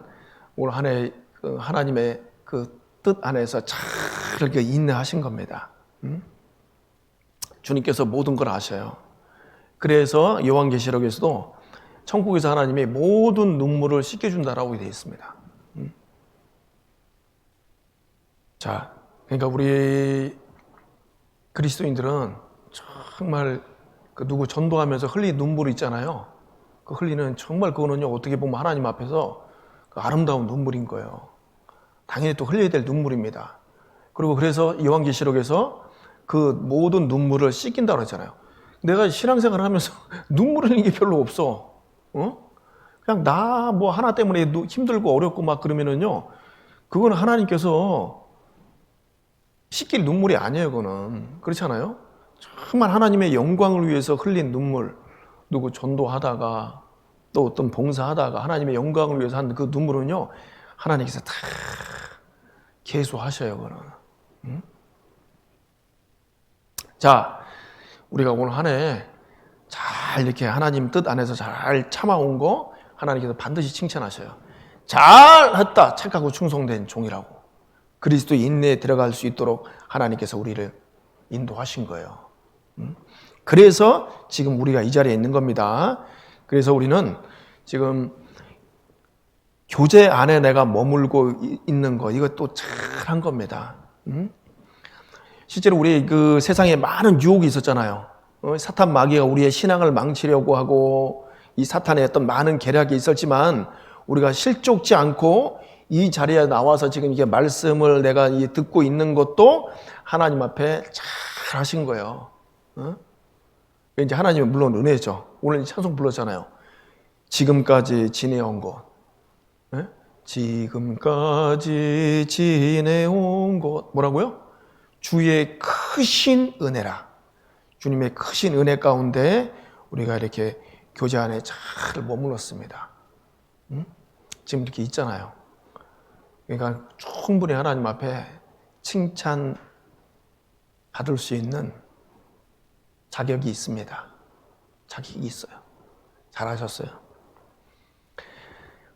올 한 해 하나님의 그 뜻 안에서 잘 이렇게 인내하신 겁니다. 응? 주님께서 모든 걸 아셔요. 그래서 요한계시록에서도 천국에서 하나님이 모든 눈물을 씻겨준다라고 되어 있습니다. 자, 그러니까 우리 그리스도인들은 정말 누구 전도하면서 흘린 눈물이 있잖아요. 그 흘리는 정말 그거는요, 어떻게 보면 하나님 앞에서 그 아름다운 눈물인 거예요. 당연히 또 흘려야 될 눈물입니다. 그리고 그래서 요한계시록에서 그 모든 눈물을 씻긴다고 그랬잖아요. 내가 신앙생활을 하면서 눈물 흘리는 게 별로 없어. 그냥 나 뭐 하나 때문에 힘들고 어렵고 막 그러면은요, 그건 하나님께서 씻길 눈물이 아니에요. 그거는 그렇잖아요. 정말 하나님의 영광을 위해서 흘린 눈물, 누구 전도하다가 또 어떤 봉사하다가 하나님의 영광을 위해서 한 그 눈물은요, 하나님께서 다 계수하셔요. 그거는. 자, 우리가 오늘 한 해 잘 이렇게 하나님 뜻 안에서 잘 참아온 거 하나님께서 반드시 칭찬하셔요. 잘했다, 착하고 충성된 종이라고. 그리스도의 인내에 들어갈 수 있도록 하나님께서 우리를 인도하신 거예요. 그래서 지금 우리가 이 자리에 있는 겁니다. 그래서 우리는 지금 교제 안에 내가 머물고 있는 거, 이것도 잘한 겁니다. 실제로 우리 그 세상에 많은 유혹이 있었잖아요. 사탄 마귀가 우리의 신앙을 망치려고 하고 이 사탄의 어떤 많은 계략이 있었지만 우리가 실족지 않고 이 자리에 나와서 지금 이게 말씀을 내가 듣고 있는 것도 하나님 앞에 잘 하신 거예요. 이제 하나님은 물론 은혜죠. 오늘 찬송 불렀잖아요. 지금까지 지내온 것. 지금까지 지내온 것. 뭐라고요? 주의 크신 은혜라. 주님의 크신 은혜 가운데 우리가 이렇게 교제 안에 잘 머물렀습니다. 지금 이렇게 있잖아요. 그러니까 충분히 하나님 앞에 칭찬 받을 수 있는 자격이 있습니다. 자격이 있어요. 잘하셨어요.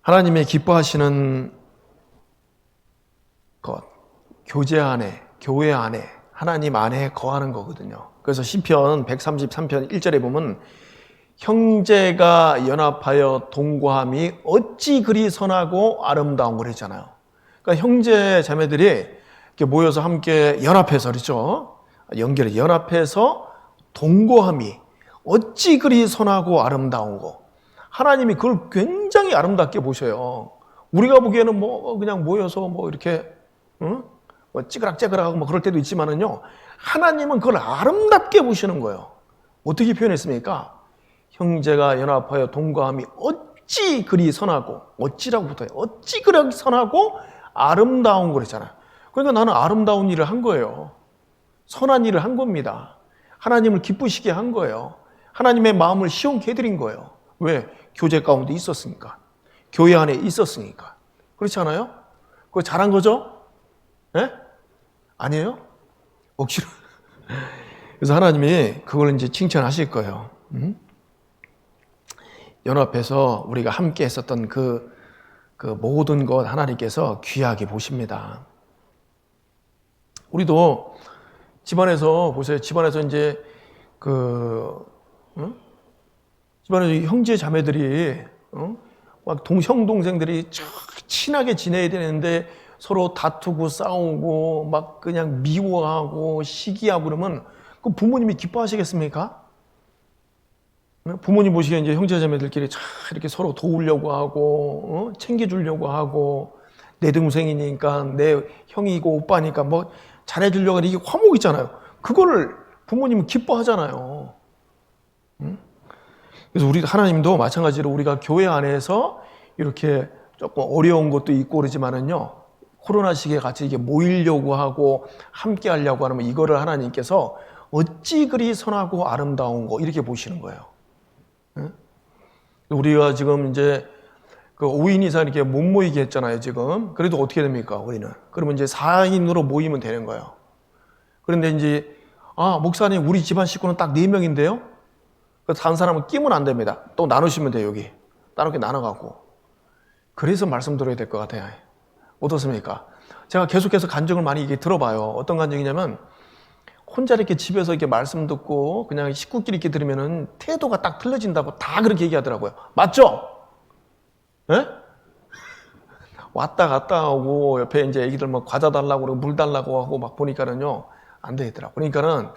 하나님의 기뻐하시는 것, 교제 안에, 교회 안에, 하나님 안에 거하는 거거든요. 그래서 시편 133편 1절에 보면 형제가 연합하여 동거함이 어찌 그리 선하고 아름다운 걸 했잖아요. 그러니까 형제 자매들이 이렇게 모여서 함께 연합해서 그렇죠. 연합해서 동거함이 어찌 그리 선하고 아름다운 거. 하나님이 그걸 굉장히 아름답게 보셔요. 우리가 보기에는 뭐 그냥 모여서 뭐 이렇게 뭐 찌그락찌그락하고 뭐 그럴 때도 있지만은요, 하나님은 그걸 아름답게 보시는 거예요. 어떻게 표현했습니까? 형제가 연합하여 동거함이 어찌 그리 선하고, 어찌라고 붙어요. 어찌 그리 선하고 아름다운 거랬잖아요. 그러니까 나는 아름다운 일을 한 거예요. 선한 일을 한 겁니다. 하나님을 기쁘시게 한 거예요. 하나님의 마음을 시원케 해드린 거예요. 왜? 교제 가운데 있었으니까. 교회 안에 있었으니까. 그렇지 않아요? 그거 잘한 거죠? 예? 아니에요? 억지로. 그래서 하나님이 그걸 이제 칭찬하실 거예요. 연합해서 우리가 함께 했었던 그 모든 것 하나님께서 귀하게 보십니다. 우리도 집안에서 보세요. 집안에서 이제 집안에서 형제 자매들이 막 형 동생들이 친하게 지내야 되는데 서로 다투고 싸우고 막 그냥 미워하고 시기하고 그러면 그 부모님이 기뻐하시겠습니까? 부모님 보시기에 이제 형제자매들끼리 참 이렇게 서로 도우려고 하고 챙겨주려고 하고 내 동생이니까 내 형이고 오빠니까 뭐 잘해주려고 하는 이게 화목 있잖아요. 그거를 부모님은 기뻐하잖아요. 그래서 우리 하나님도 마찬가지로 우리가 교회 안에서 이렇게 조금 어려운 것도 있고 그러지만은요, 코로나 시기에 같이 이게 모이려고 하고 함께 하려고 하면 이거를 하나님께서 어찌 그리 선하고 아름다운 거 이렇게 보시는 거예요. 우리가 지금 이제 그 5인 이상 이렇게 못 모이게 했잖아요, 지금. 그래도 어떻게 됩니까, 우리는? 그러면 이제 4인으로 모이면 되는 거예요. 그런데 이제, 목사님, 우리 집안 식구는 딱 4명인데요? 그 다른 사람은 끼면 안 됩니다. 또 나누시면 돼요, 여기. 따로 이렇게 나눠가고. 그래서 말씀 들어야 될 것 같아요. 어떻습니까? 제가 계속해서 간증을 많이 이게 들어봐요. 어떤 간증이냐면, 혼자 이렇게 집에서 이렇게 말씀 듣고 그냥 식구끼리 이렇게 들으면은 태도가 딱 틀려진다고 다 그렇게 얘기하더라고요. 맞죠? 예? 왔다 갔다 하고 옆에 이제 애기들 막 과자 달라고 그러고 물 달라고 하고 막 보니까는요, 안 되더라고요. 그러니까는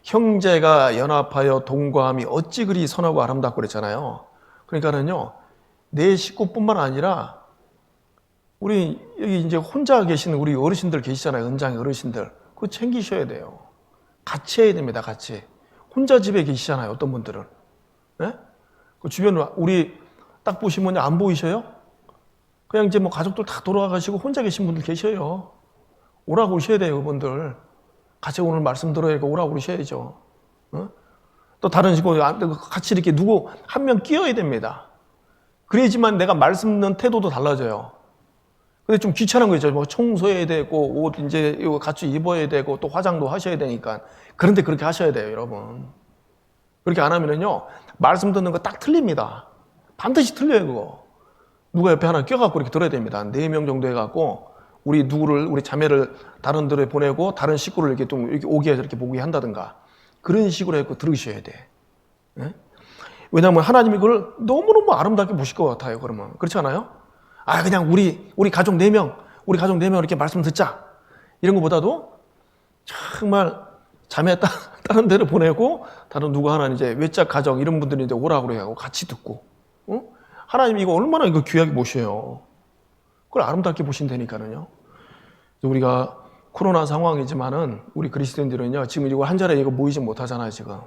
형제가 연합하여 동거함이 어찌 그리 선하고 아름답고 그랬잖아요. 그러니까는요, 내 식구뿐만 아니라 우리 여기 이제 혼자 계시는 우리 어르신들 계시잖아요. 은장의 어르신들. 그거 챙기셔야 돼요. 같이 해야 됩니다. 같이. 혼자 집에 계시잖아요. 어떤 분들은. 네? 그 주변 우리 딱 보시면 안 보이셔요? 그냥 이제 뭐 가족들 다 돌아가시고 혼자 계신 분들 계셔요. 오라고 오셔야 돼요. 그분들. 같이 오늘 말씀 들어야 되고 오라고 그러셔야죠. 또 다른 식구 같이 이렇게 누구 한 명 끼워야 됩니다. 그래야지만 내가 말씀 듣는 태도도 달라져요. 근데 좀 귀찮은 거 있죠. 뭐 청소해야 되고 옷 이제 이거 같이 입어야 되고 또 화장도 하셔야 되니까. 그런데 그렇게 하셔야 돼요, 여러분. 그렇게 안 하면은요, 말씀 듣는 거 딱 틀립니다. 반드시 틀려요, 그거. 누가 옆에 하나 껴갖고 이렇게 들어야 됩니다. 4명 정도 해갖고 우리 자매를 다른 데로 보내고 다른 식구를 이렇게 좀 이렇게 오게 해서 이렇게 보게 한다든가 그런 식으로 해서 들으셔야 돼. 네? 왜냐하면 하나님이 그걸 너무너무 아름답게 보실 것 같아요. 그러면 그렇지 않아요? 그냥 우리 가족 4명, 우리 가족 4명 이렇게 말씀 듣자. 이런 것보다도 정말 자매 다른 데를 보내고 다른 누구 하나 이제 외짝 가정 이런 분들이 이제 오라고 그래요. 같이 듣고. 하나님이 이거 얼마나 이거 귀하게 보셔요. 그걸 아름답게 보신다니까는요. 우리가 코로나 상황이지만은 우리 그리스도인들은요, 지금 이거 한 자리에 이거 모이지 못하잖아요, 지금.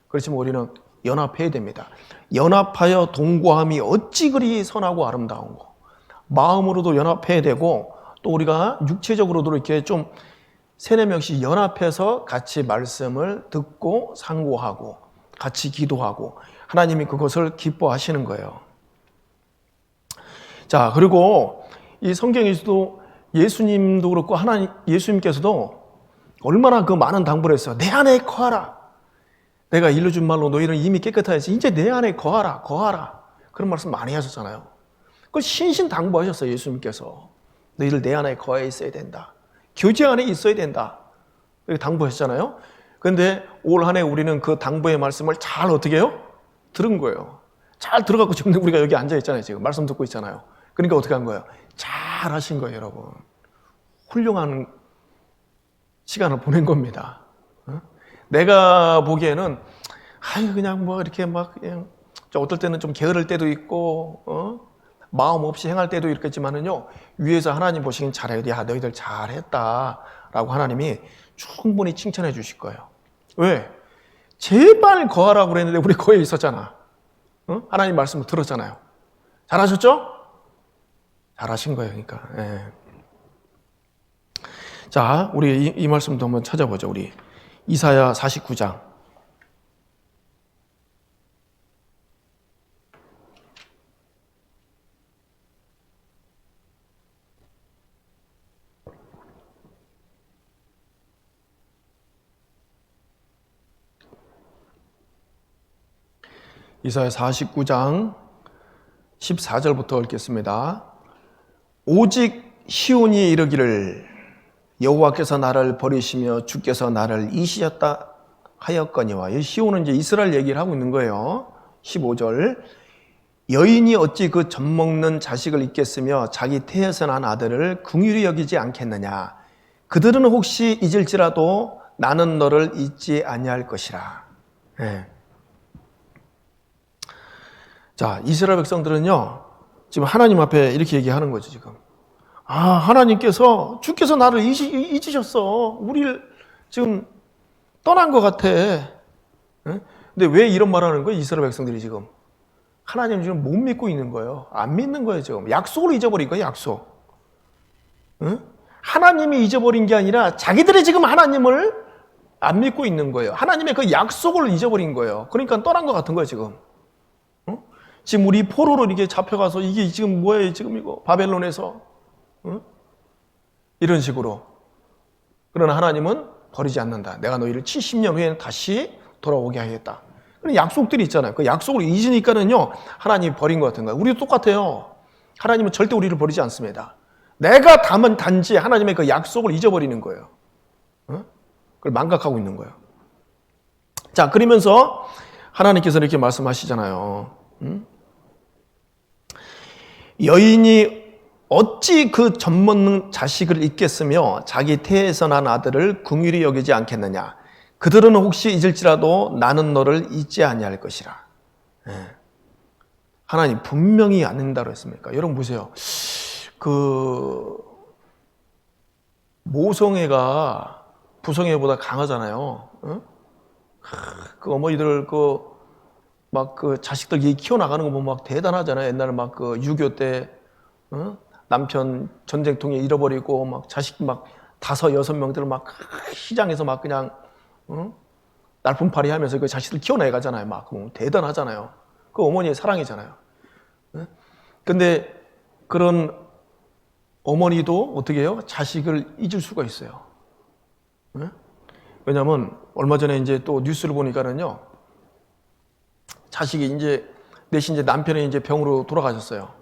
그렇지만 우리는 연합해야 됩니다. 연합하여 동거함이 어찌 그리 선하고 아름다운 거. 마음으로도 연합해야 되고, 또 우리가 육체적으로도 이렇게 좀 3-4명씩 연합해서 같이 말씀을 듣고 상고하고, 같이 기도하고, 하나님이 그것을 기뻐하시는 거예요. 자, 그리고 이 성경에서도 예수님도 그렇고 예수님께서도 얼마나 그 많은 당부를 했어요. 내 안에 거하라. 내가 일러준 말로 너희는 이미 깨끗하였지. 이제 내 안에 거하라. 그런 말씀 많이 하셨잖아요. 그걸 신신당부하셨어요. 예수님께서. 너희들 내 안에 거해 있어야 된다. 교제 안에 있어야 된다. 이렇게 당부하셨잖아요. 그런데 올 한 해 우리는 그 당부의 말씀을 잘 어떻게 해요? 들은 거예요. 잘 들어갖고 지금 우리가 여기 앉아 있잖아요. 지금 말씀 듣고 있잖아요. 그러니까 어떻게 한 거예요? 잘 하신 거예요, 여러분. 훌륭한 시간을 보낸 겁니다. 내가 보기에는 그냥 뭐 이렇게 막 그냥 어떨 때는 좀 게으를 때도 있고 마음 없이 행할 때도 있겠지만은요, 위에서 하나님 보시긴 잘해. 야, 너희들 잘했다. 라고 하나님이 충분히 칭찬해 주실 거예요. 왜? 제발 거하라고 그랬는데 우리 거에 있었잖아. 하나님 말씀을 들었잖아요. 잘하셨죠? 잘하신 거예요, 그러니까. 예. 자, 우리 이 말씀도 한번 찾아보죠. 우리 이사야 49장. 이사야 49장 14절부터 읽겠습니다. 오직 시온이 이르기를 여호와께서 나를 버리시며 주께서 나를 잊으셨다 하였거니와. 이 시온은 이제 이스라엘 얘기를 하고 있는 거예요. 15절. 여인이 어찌 그 젖먹는 자식을 잊겠으며 자기 태에서 난 아들을 긍휼히 여기지 않겠느냐. 그들은 혹시 잊을지라도 나는 너를 잊지 아니할 것이라. 네. 자, 이스라엘 백성들은요, 지금 하나님 앞에 이렇게 얘기하는 거죠, 지금. 아, 하나님께서, 주께서 나를 잊으셨어. 우리를 지금 떠난 것 같아. 근데 왜 이런 말 하는 거예요, 이스라엘 백성들이 지금? 하나님 지금 못 믿고 있는 거예요. 안 믿는 거예요, 지금. 약속을 잊어버린 거예요, 약속. 하나님이 잊어버린 게 아니라 자기들이 지금 하나님을 안 믿고 있는 거예요. 하나님의 그 약속을 잊어버린 거예요. 그러니까 떠난 것 같은 거예요, 지금. 지금 우리 포로로 이렇게 잡혀가서 이게 지금 뭐예요, 지금 이거 바벨론에서 이런 식으로. 그러나 하나님은 버리지 않는다. 내가 너희를 70년 후에는 다시 돌아오게 하겠다. 그런 약속들이 있잖아요. 그 약속을 잊으니까는요, 하나님이 버린 것 같은 거예요. 우리도 똑같아요. 하나님은 절대 우리를 버리지 않습니다. 내가 단지 하나님의 그 약속을 잊어버리는 거예요. 그걸 망각하고 있는 거예요. 자, 그러면서 하나님께서 이렇게 말씀하시잖아요. 여인이 어찌 그 젖먹는 자식을 잊겠으며 자기 태에서 난 아들을 긍휼히 여기지 않겠느냐. 그들은 혹시 잊을지라도 나는 너를 잊지 아니할 것이라. 하나님 분명히 안 된다고 했습니까? 여러분 보세요. 그 모성애가 부성애보다 강하잖아요. 그 어머니들 막 그 자식들 키워나가는 거 보면 막 대단하잖아요. 옛날에 막 그 6.25 때, 남편 전쟁통에 잃어버리고 막 자식 막 5, 6명들을 막 시장에서 막 그냥, 날품팔이 하면서 그 자식들 키워내가잖아요. 막 대단하잖아요. 그 어머니의 사랑이잖아요. 근데 그런 어머니도 어떻게 해요? 자식을 잊을 수가 있어요. 왜냐면 얼마 전에 이제 또 뉴스를 보니까는요, 자식이 넷이 남편이 병으로 돌아가셨어요.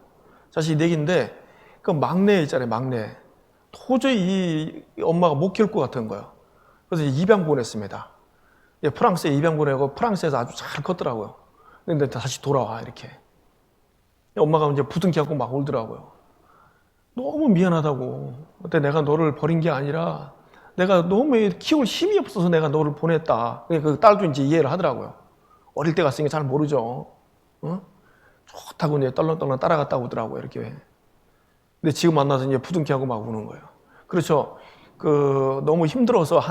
자식이 4인데, 그 막내 있잖아요, 막내. 도저히 이 엄마가 못 키울 것 같은 거예요. 그래서 입양 보냈습니다. 프랑스에 입양 보내고 프랑스에서 아주 잘 컸더라고요. 근데 다시 돌아와, 이렇게. 엄마가 부둥켜 안고 막 울더라고요. 너무 미안하다고. 그때 내가 너를 버린 게 아니라 내가 너무 키울 힘이 없어서 내가 너를 보냈다. 그 딸도 이해를 하더라고요. 어릴 때 갔으니까 잘 모르죠. 좋다고 떨렁떨렁 따라갔다 오더라고요, 이렇게. 근데 지금 만나서 부둥켜하고 막 우는 거예요. 그렇죠. 너무 힘들어서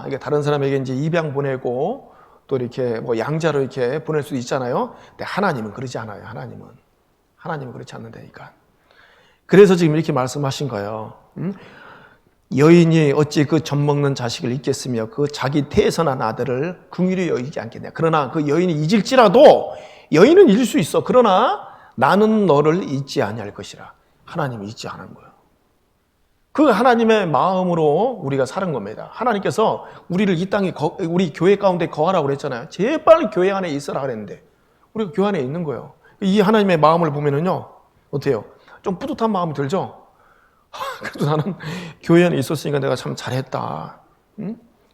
이게 다른 사람에게 입양 보내고 또 이렇게 양자로 이렇게 보낼 수도 있잖아요. 근데 하나님은 그러지 않아요, 하나님은 그렇지 않는다니까. 그래서 지금 이렇게 말씀하신 거예요. 여인이 어찌 그 젖먹는 자식을 잊겠으며 그 자기 태에서 난 아들을 긍휼히 여기지 않겠냐. 그러나 그 여인이 잊을지라도 여인은 잊을 수 있어. 그러나 나는 너를 잊지 아니할 것이라. 하나님이 잊지 않은 거예요. 그 하나님의 마음으로 우리가 사는 겁니다. 하나님께서 우리를 이 땅에 우리 교회 가운데 거하라고 그랬잖아요. 제발 교회 안에 있으라 그랬는데 우리가 교회 안에 있는 거예요. 이 하나님의 마음을 보면은요, 어때요? 좀 뿌듯한 마음이 들죠? 그래도 나는 교회 안에 있었으니까 내가 참 잘했다.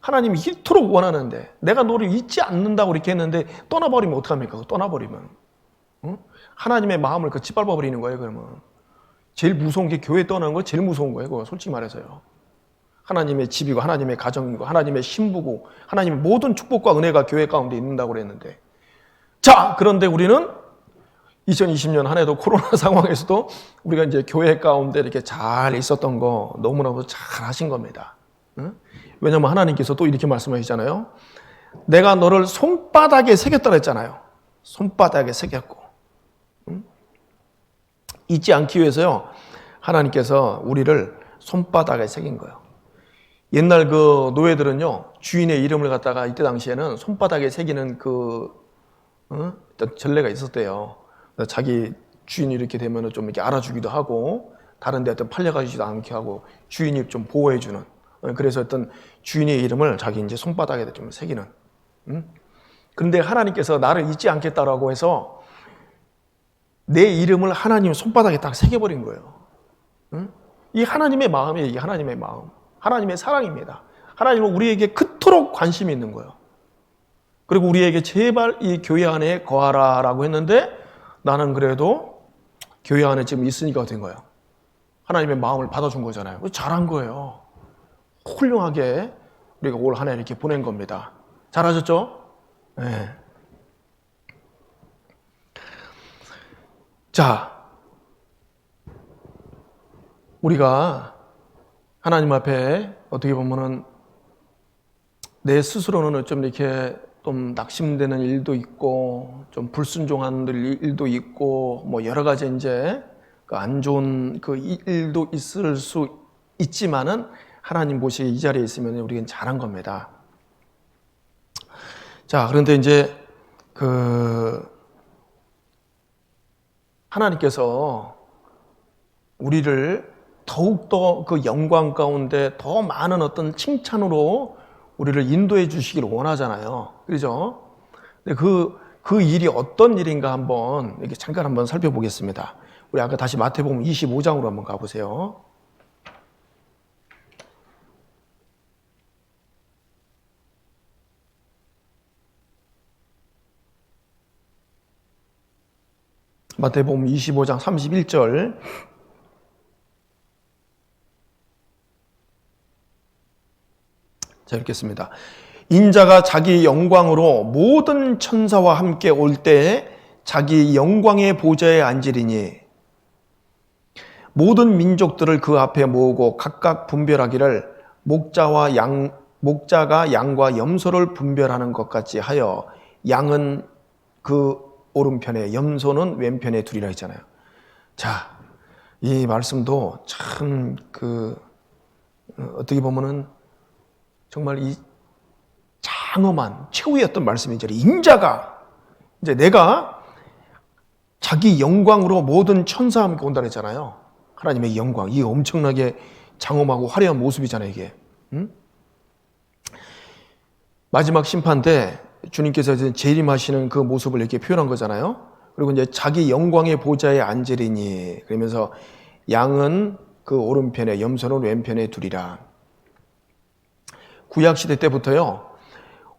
하나님이 이토록 원하는데 내가 너를 잊지 않는다고 이렇게 했는데 떠나버리면 어떡합니까? 떠나버리면 하나님의 마음을 짓밟아버리는 거예요. 그러면 제일 무서운 게 교회 떠나는 거 제일 무서운 거예요. 그거 솔직히 말해서요. 하나님의 집이고 하나님의 가정이고 하나님의 신부고 하나님의 모든 축복과 은혜가 교회 가운데 있는다고 그랬는데, 자, 그런데 우리는 2020년 한 해도 코로나 상황에서도 우리가 이제 교회 가운데 이렇게 잘 있었던 거 너무나도 잘 하신 겁니다. 왜냐하면 하나님께서 또 이렇게 말씀하시잖아요. 내가 너를 손바닥에 새겼다 했잖아요. 손바닥에 새겼고. 잊지 않기 위해서요. 하나님께서 우리를 손바닥에 새긴 거예요. 옛날 그 노예들은요. 주인의 이름을 갖다가 이때 당시에는 손바닥에 새기는 어떤 전례가 있었대요. 자기 주인이 이렇게 되면 좀 이렇게 알아주기도 하고 다른 데 어떤 팔려가지도 않게 하고 주인이 좀 보호해주는. 그래서 어떤 주인의 이름을 자기 이제 손바닥에 좀 새기는. 그런데 하나님께서 나를 잊지 않겠다라고 해서 내 이름을 하나님 손바닥에 딱 새겨버린 거예요. 이 하나님의 마음이에요. 이게 하나님의 마음. 하나님의 사랑입니다. 하나님은 우리에게 그토록 관심이 있는 거예요. 그리고 우리에게 제발 이 교회 안에 거하라라고 했는데 나는 그래도 교회 안에 지금 있으니까 된 거예요. 하나님의 마음을 받아준 거잖아요. 잘한 거예요. 훌륭하게 우리가 올 한 해 이렇게 보낸 겁니다. 잘하셨죠? 네. 자, 우리가 하나님 앞에 어떻게 보면은 내 스스로는 좀 이렇게 좀 낙심되는 일도 있고 좀 불순종하는 일도 있고 뭐 여러 가지 이제 안 좋은 그 일도 있을 수 있지만은 하나님 보시기에 이 자리에 있으면 우리는 잘한 겁니다. 자, 그런데 이제 하나님께서 우리를 더욱더 그 영광 가운데 더 많은 어떤 칭찬으로 우리를 인도해 주시기를 원하잖아요. 그렇죠? 근데 그 일이 어떤 일인가 한번 이렇게 잠깐 한번 살펴보겠습니다. 우리 아까 다시 마태복음 25장으로 한번 가보세요. 마태복음 25장 31절. 자, 읽겠습니다. 인자가 자기 영광으로 모든 천사와 함께 올 때에 자기 영광의 보좌에 앉으리니 모든 민족들을 그 앞에 모으고 각각 분별하기를 목자가 양과 염소를 분별하는 것 같이 하여 양은 그 오른편에 염소는 왼편에 두리라 했잖아요. 자, 이 말씀도 참 어떻게 보면은 정말 이 장엄한 최후의 어떤 말씀이죠. 인자가 이제 내가 자기 영광으로 모든 천사와 함께 온다 그랬잖아요. 하나님의 영광, 이게 엄청나게 장엄하고 화려한 모습이잖아요, 이게. 마지막 심판 때 주님께서 이제 재림하시는 그 모습을 이렇게 표현한 거잖아요. 그리고 이제 자기 영광의 보좌에 앉으리니 그러면서 양은 그 오른편에 염소는 왼편에 두리라. 구약시대 때부터요,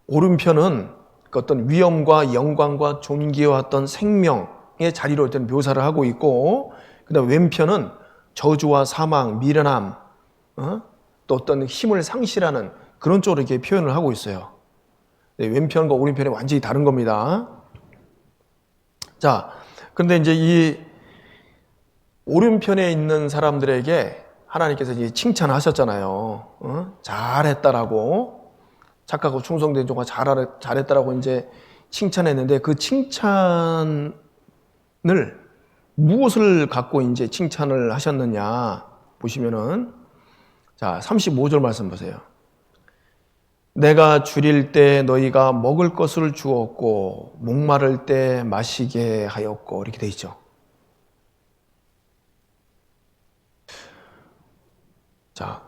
오른편은 어떤 위엄과 영광과 존귀와 어떤 생명의 자리로 어떤 묘사를 하고 있고, 그 다음 왼편은 저주와 사망, 미련함, 또 어떤 힘을 상실하는 그런 쪽으로 이렇게 표현을 하고 있어요. 왼편과 오른편이 완전히 다른 겁니다. 자, 그런데 이제 이 오른편에 있는 사람들에게 하나님께서 이제 칭찬하셨잖아요. 잘했다라고, 착하고 충성된 종아 잘했다라고 이제 칭찬했는데 그 칭찬을 무엇을 갖고 이제 칭찬을 하셨느냐 보시면은, 자, 35절 말씀 보세요. 내가 줄일 때 너희가 먹을 것을 주었고 목마를 때 마시게 하였고, 이렇게 돼 있죠. 자,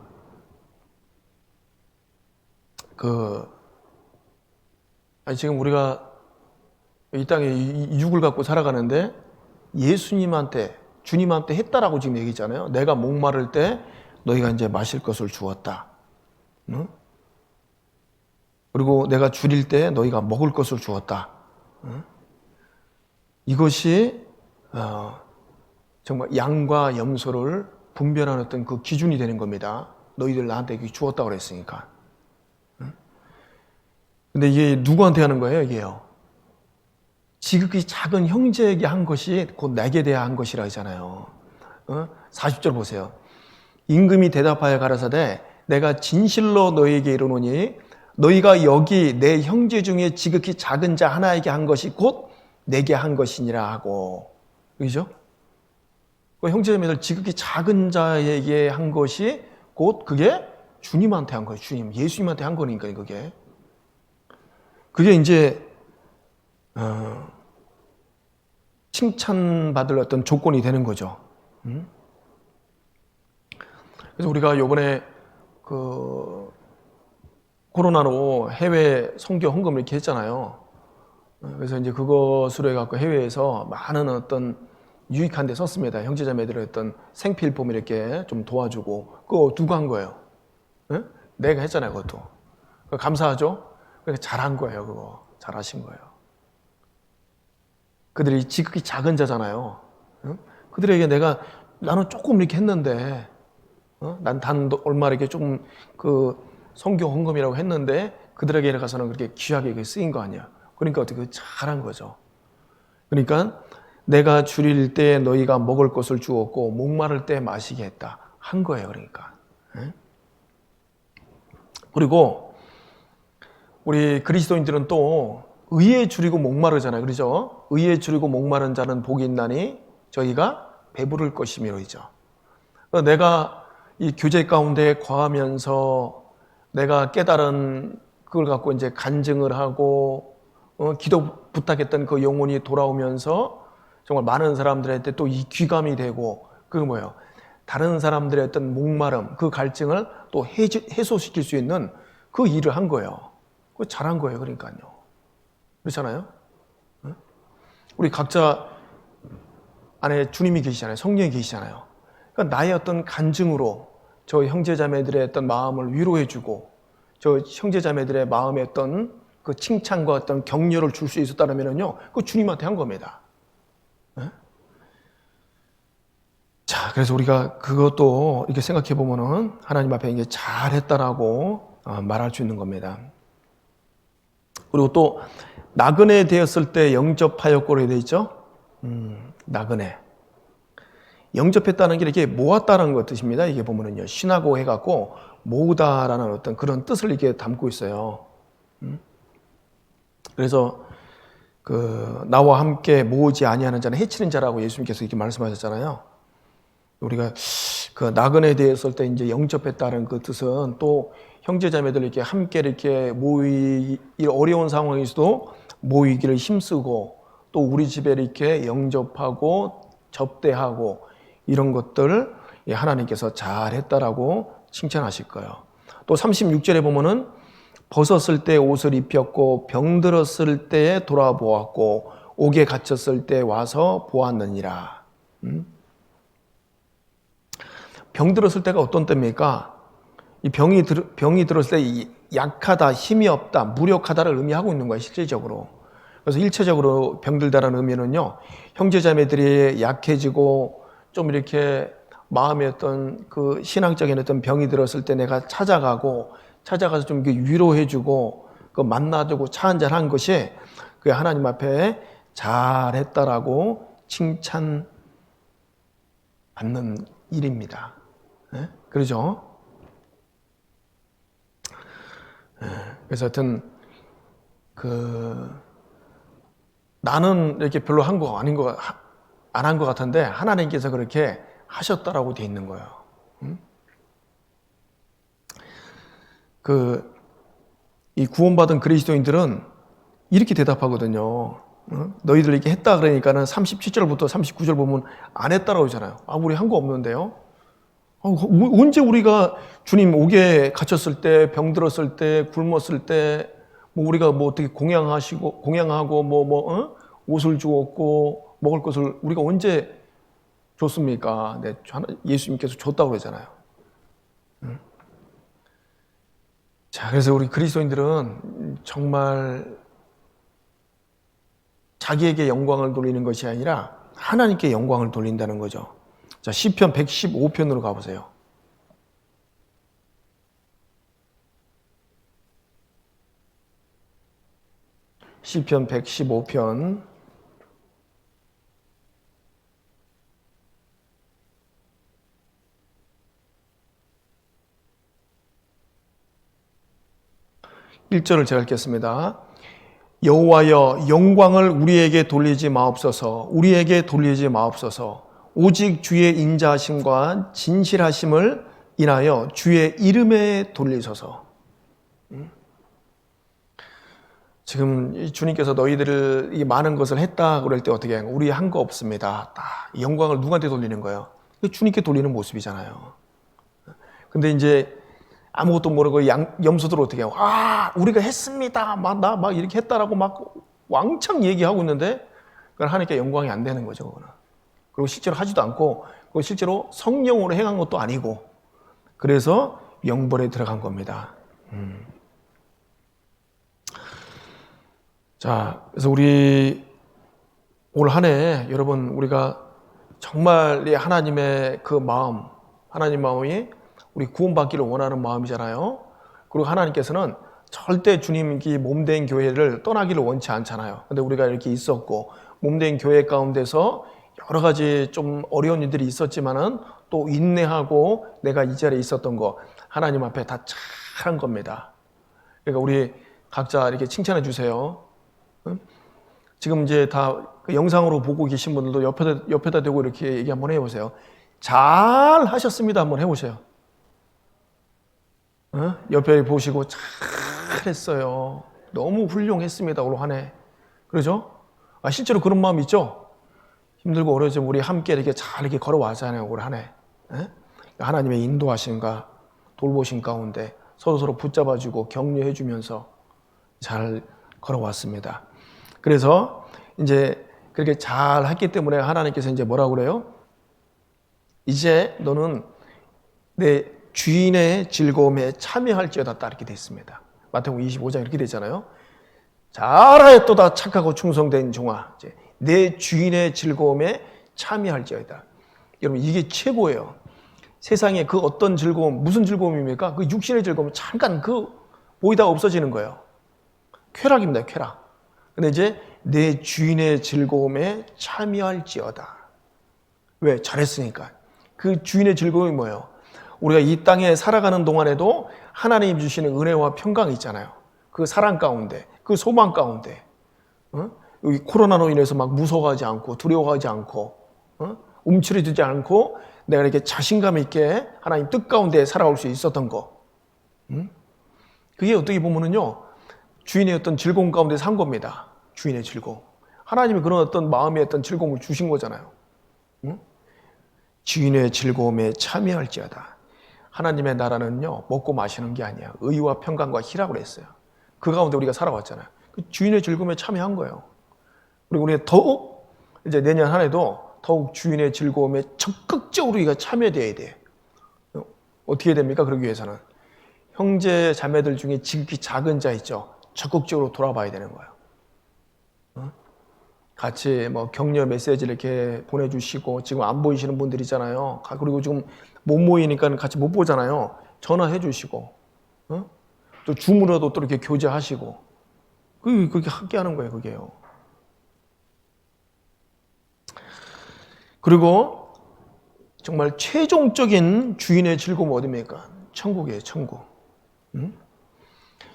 지금 우리가 이 땅에 육을 갖고 살아가는데 예수님한테, 주님한테 했다라고 지금 얘기했잖아요. 내가 목마를 때 너희가 이제 마실 것을 주었다. 응? 그리고 내가 줄일 때 너희가 먹을 것을 주었다. 응? 이것이 정말 양과 염소를 분별하는 어떤 그 기준이 되는 겁니다. 너희들 나한테 주었다고 그랬으니까. 근데 이게 누구한테 하는 거예요, 이게요? 지극히 작은 형제에게 한 것이 곧 내게 대하 한 것이라 하잖아요. 40절 보세요. 임금이 대답하여 가라사대 내가 진실로 너희에게 이르노니 너희가 여기 내 형제 중에 지극히 작은 자 하나에게 한 것이 곧 내게 한 것이니라 하고. 그죠? 그 형제자매들 지극히 작은 자에게 한 것이 곧 그게 주님한테 한 거예요. 주님, 예수님한테 한 거니까 그게. 그게 이제 칭찬받을 어떤 조건이 되는 거죠. 그래서 우리가 요번에 그 코로나로 해외 선교 헌금을 이렇게 했잖아요. 그래서 이제 그것으로 해갖고 해외에서 많은 어떤 유익한 데 썼습니다. 형제자매들의 어떤 생필품 이렇게 좀 도와주고. 그거 누가 한 거예요? 네? 내가 했잖아요, 그것도. 감사하죠? 그러니까 잘한 거예요, 그거. 잘하신 거예요. 그들이 지극히 작은 자잖아요. 그들에게 나는 조금 이렇게 했는데, 난 단 얼마 이렇게 조금 선교 헌금이라고 했는데, 그들에게 가서는 그렇게 귀하게 쓰인 거 아니야. 그러니까 어떻게 잘한 거죠. 그러니까 내가 줄일 때 너희가 먹을 것을 주었고, 목마를 때 마시게 했다. 한 거예요, 그러니까. 그리고 우리 그리스도인들은 또 의에 줄이고 목마르잖아요. 그렇죠? 의에 줄이고 목마른 자는 복이 있나니 저희가 배부를 것이미로이죠. 내가 이 교제 가운데 거하면서 내가 깨달은 그걸 갖고 이제 간증을 하고 기도 부탁했던 그 영혼이 돌아오면서 정말 많은 사람들한테 또 이 귀감이 되고 그게 뭐예요? 다른 사람들의 어떤 목마름, 그 갈증을 또 해소시킬 수 있는 그 일을 한 거예요. 그거 잘한 거예요, 그러니까요. 그렇잖아요? 우리 각자 안에 주님이 계시잖아요. 성령이 계시잖아요. 그러니까 나의 어떤 간증으로 저 형제자매들의 어떤 마음을 위로해주고 저 형제자매들의 마음에 어떤 그 칭찬과 어떤 격려를 줄 수 있었다면요, 그 주님한테 한 겁니다. 자, 그래서 우리가 그것도 이렇게 생각해 보면은 하나님 앞에 이게 잘했다라고 말할 수 있는 겁니다. 그리고 또 나그네 되었을 때 영접하였고로 되어 있죠. 나그네. 영접했다는 게 이렇게 모았다는 것 뜻입니다. 이게 보면은요, 신하고 해갖고 모으다라는 어떤 그런 뜻을 이렇게 담고 있어요. 그래서 나와 함께 모으지 아니하는 자는 해치는 자라고 예수님께서 이렇게 말씀하셨잖아요. 우리가 나그네 되었을 때 이제 영접했다는 그 뜻은 또 형제자매들 이렇게 함께 이렇게 어려운 상황에서도 모이기를 힘쓰고 또 우리 집에 이렇게 영접하고 접대하고 이런 것들 하나님께서 잘했다라고 칭찬하실 거예요. 또 36절에 보면은 벗었을 때 옷을 입혔고 병들었을 때에 돌아보았고 옥에 갇혔을 때 와서 보았느니라. 병들었을 때가 어떤 때입니까? 이 병이 들었을 때 약하다, 힘이 없다, 무력하다를 의미하고 있는 거예요, 실질적으로. 그래서 일체적으로 병들다라는 의미는요, 형제자매들이 약해지고 좀 이렇게 마음에 어떤 그 신앙적인 어떤 병이 들었을 때 내가 찾아가서 좀 위로해주고 만나주고 차 한잔 한 것이 그 하나님 앞에 잘했다라고 칭찬받는 일입니다. 네? 그러죠? 네. 그래서 하여튼 나는 이렇게 별로 한 거 아닌 거 안 한 것 같은데 하나님께서 그렇게 하셨다라고 돼 있는 거예요. 이 구원받은 그리스도인들은 이렇게 대답하거든요. 너희들 이렇게 했다 그러니까는 37절부터 39절 보면 안 했다라고 하잖아요. 우리 한 거 없는데요. 언제 우리가 주님 옥에 갇혔을 때, 병들었을 때, 굶었을 때, 우리가 어떻게 공양하고 옷을 주었고 먹을 것을 우리가 언제 줬습니까? 네, 예수님께서 줬다고 그러잖아요. 자, 그래서 우리 그리스도인들은 정말 자기에게 영광을 돌리는 것이 아니라 하나님께 영광을 돌린다는 거죠. 자, 시편 115편으로 가보세요. 시편 115편 1절을 제가 읽겠습니다. 여호와여 영광을 우리에게 돌리지 마옵소서. 우리에게 돌리지 마옵소서. 오직 주의 인자하심과 진실하심을 인하여 주의 이름에 돌리소서. 지금 주님께서 너희들을 이 많은 것을 했다 그럴 때 어떻게 해요? 우리 한 거 없습니다. 영광을 누구한테 돌리는 거예요? 주님께 돌리는 모습이잖아요. 근데 이제 아무것도 모르고 염소들 어떻게 해요? 우리가 했습니다. 막 이렇게 했다라고 막 왕창 얘기하고 있는데 그건 하나님께 영광이 안 되는 거죠. 그거는. 그리고 실제로 하지도 않고 그리고 실제로 성령으로 행한 것도 아니고 그래서 영벌에 들어간 겁니다. 자, 그래서 우리 올 한 해 여러분 우리가 정말 하나님의 그 마음, 하나님 마음이 우리 구원받기를 원하는 마음이잖아요. 그리고 하나님께서는 절대 주님이 몸된 교회를 떠나기를 원치 않잖아요. 근데 우리가 이렇게 있었고 몸된 교회 가운데서 여러 가지 좀 어려운 일들이 있었지만은 또 인내하고 내가 이 자리에 있었던 거 하나님 앞에 다 잘한 겁니다. 그러니까 우리 각자 이렇게 칭찬해 주세요. 지금 이제 다 그 영상으로 보고 계신 분들도 옆에다 대고 이렇게 얘기 한번 해보세요. 잘 하셨습니다. 한번 해보세요. 옆에 보시고 잘했어요. 너무 훌륭했습니다. 올 한 해. 그러죠? 실제로 그런 마음 있죠? 힘들고 어려지면 우리 함께 이렇게 잘 이렇게 걸어왔잖아요. 올 한 해. 하나님의 인도하심과 돌보심 가운데 서로 붙잡아주고 격려해주면서 잘 걸어왔습니다. 그래서 이제 그렇게 잘 했기 때문에 하나님께서 이제 뭐라고 그래요? 이제 너는 내 주인의 즐거움에 참여할지어다 이렇게 되어 있습니다. 마태복음 25장 이렇게 되잖아요. 잘하였도다 착하고 충성된 종아, 이제 내 주인의 즐거움에 참여할지어다. 여러분 이게 최고예요. 세상에 그 어떤 즐거움, 무슨 즐거움입니까? 그 육신의 즐거움 잠깐 보이다가 없어지는 거예요. 쾌락입니다, 쾌락. 근데 이제 내 주인의 즐거움에 참여할지어다. 왜? 잘했으니까. 그 주인의 즐거움이 뭐예요? 우리가 이 땅에 살아가는 동안에도 하나님 주시는 은혜와 평강이 있잖아요. 그 사랑 가운데, 그 소망 가운데, 여기 코로나로 인해서 막 무서워하지 않고 두려워하지 않고, 움츠러들지 않고 내가 이렇게 자신감 있게 하나님 뜻 가운데 살아올 수 있었던 거. 그게 어떻게 보면은요, 주인의 어떤 즐거움 가운데 산 겁니다. 주인의 즐거움. 하나님이 그런 어떤 마음의 어떤 즐거움을 주신 거잖아요. 주인의 즐거움에 참여할지어다. 하나님의 나라는요, 먹고 마시는 게 아니야. 의와 평강과 희락을 했어요. 그 가운데 우리가 살아왔잖아요. 그 주인의 즐거움에 참여한 거예요. 그리고 우리가 더욱 이제 내년 한 해도 더욱 주인의 즐거움에 적극적으로 우리가 참여되어야 돼. 어떻게 됩니까? 그러기 위해서는 형제 자매들 중에 지극히 작은 자 있죠. 적극적으로 돌아봐야 되는 거예요. 같이 뭐 격려 메시지를 이렇게 보내주시고 지금 안 보이시는 분들 있잖아요. 그리고 지금 못 모이니까 같이 못 보잖아요. 전화해 주시고 또 줌으로도 또 이렇게 교제하시고 그렇게 함께 하는 거예요. 그게요. 그리고 정말 최종적인 주인의 즐거움은 어디입니까? 천국이에요. 천국.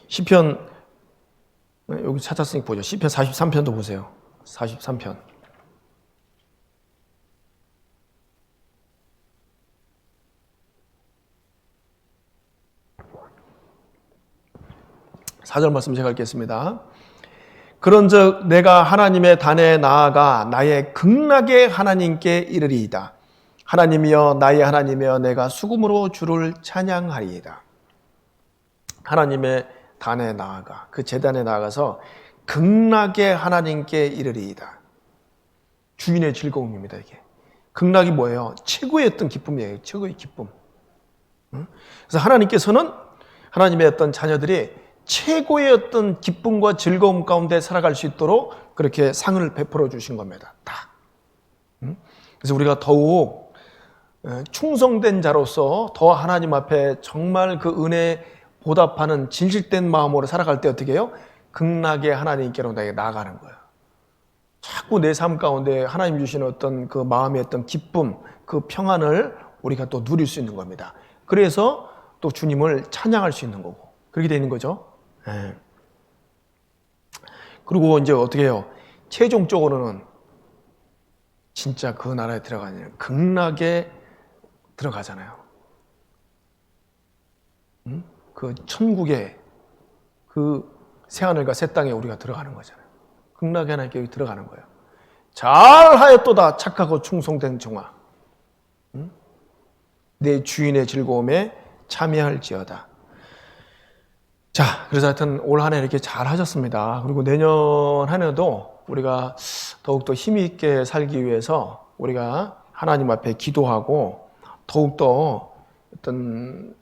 시편 여기 찾았으니까 보죠. 시편 43편도 보세요. 43편. 사절 말씀 제가 읽겠습니다. 그런즉 내가 하나님의 단에 나아가 나의 극락의 하나님께 이르리이다. 하나님이여 나의 하나님이여 내가 수금으로 주를 찬양하리이다. 하나님의 단에 나아가 그 제단에 나아가서 극락의 하나님께 이르리이다. 주인의 즐거움입니다. 이게 극락이 뭐예요? 최고의 어떤 기쁨이에요. 최고의 기쁨. 그래서 하나님께서는 하나님의 어떤 자녀들이 최고의 어떤 기쁨과 즐거움 가운데 살아갈 수 있도록 그렇게 상을 베풀어 주신 겁니다. 다. 그래서 우리가 더욱 충성된 자로서 더 하나님 앞에 정말 그 은혜에 보답하는 진실된 마음으로 살아갈 때 어떻게 해요? 극락의 하나님께로 나아가는 거예요. 자꾸 내 삶 가운데 하나님 주시는 어떤 그 마음의 어떤 기쁨, 그 평안을 우리가 또 누릴 수 있는 겁니다. 그래서 또 주님을 찬양할 수 있는 거고 그렇게 되는 거죠. 네. 그리고 이제 어떻게 해요? 최종적으로는 진짜 그 나라에 들어가냐, 극락에 들어가잖아요. 그 천국에, 그 새하늘과 새 땅에 우리가 들어가는 거잖아요. 극락에 하나님께 들어가는 거예요. 잘하였도다 착하고 충성된 종아, 내 주인의 즐거움에 참여할지어다. 자, 그래서 하여튼 올 한 해 이렇게 잘 하셨습니다. 그리고 내년 한 해도 우리가 더욱더 힘이 있게 살기 위해서 우리가 하나님 앞에 기도하고 더욱더 어떤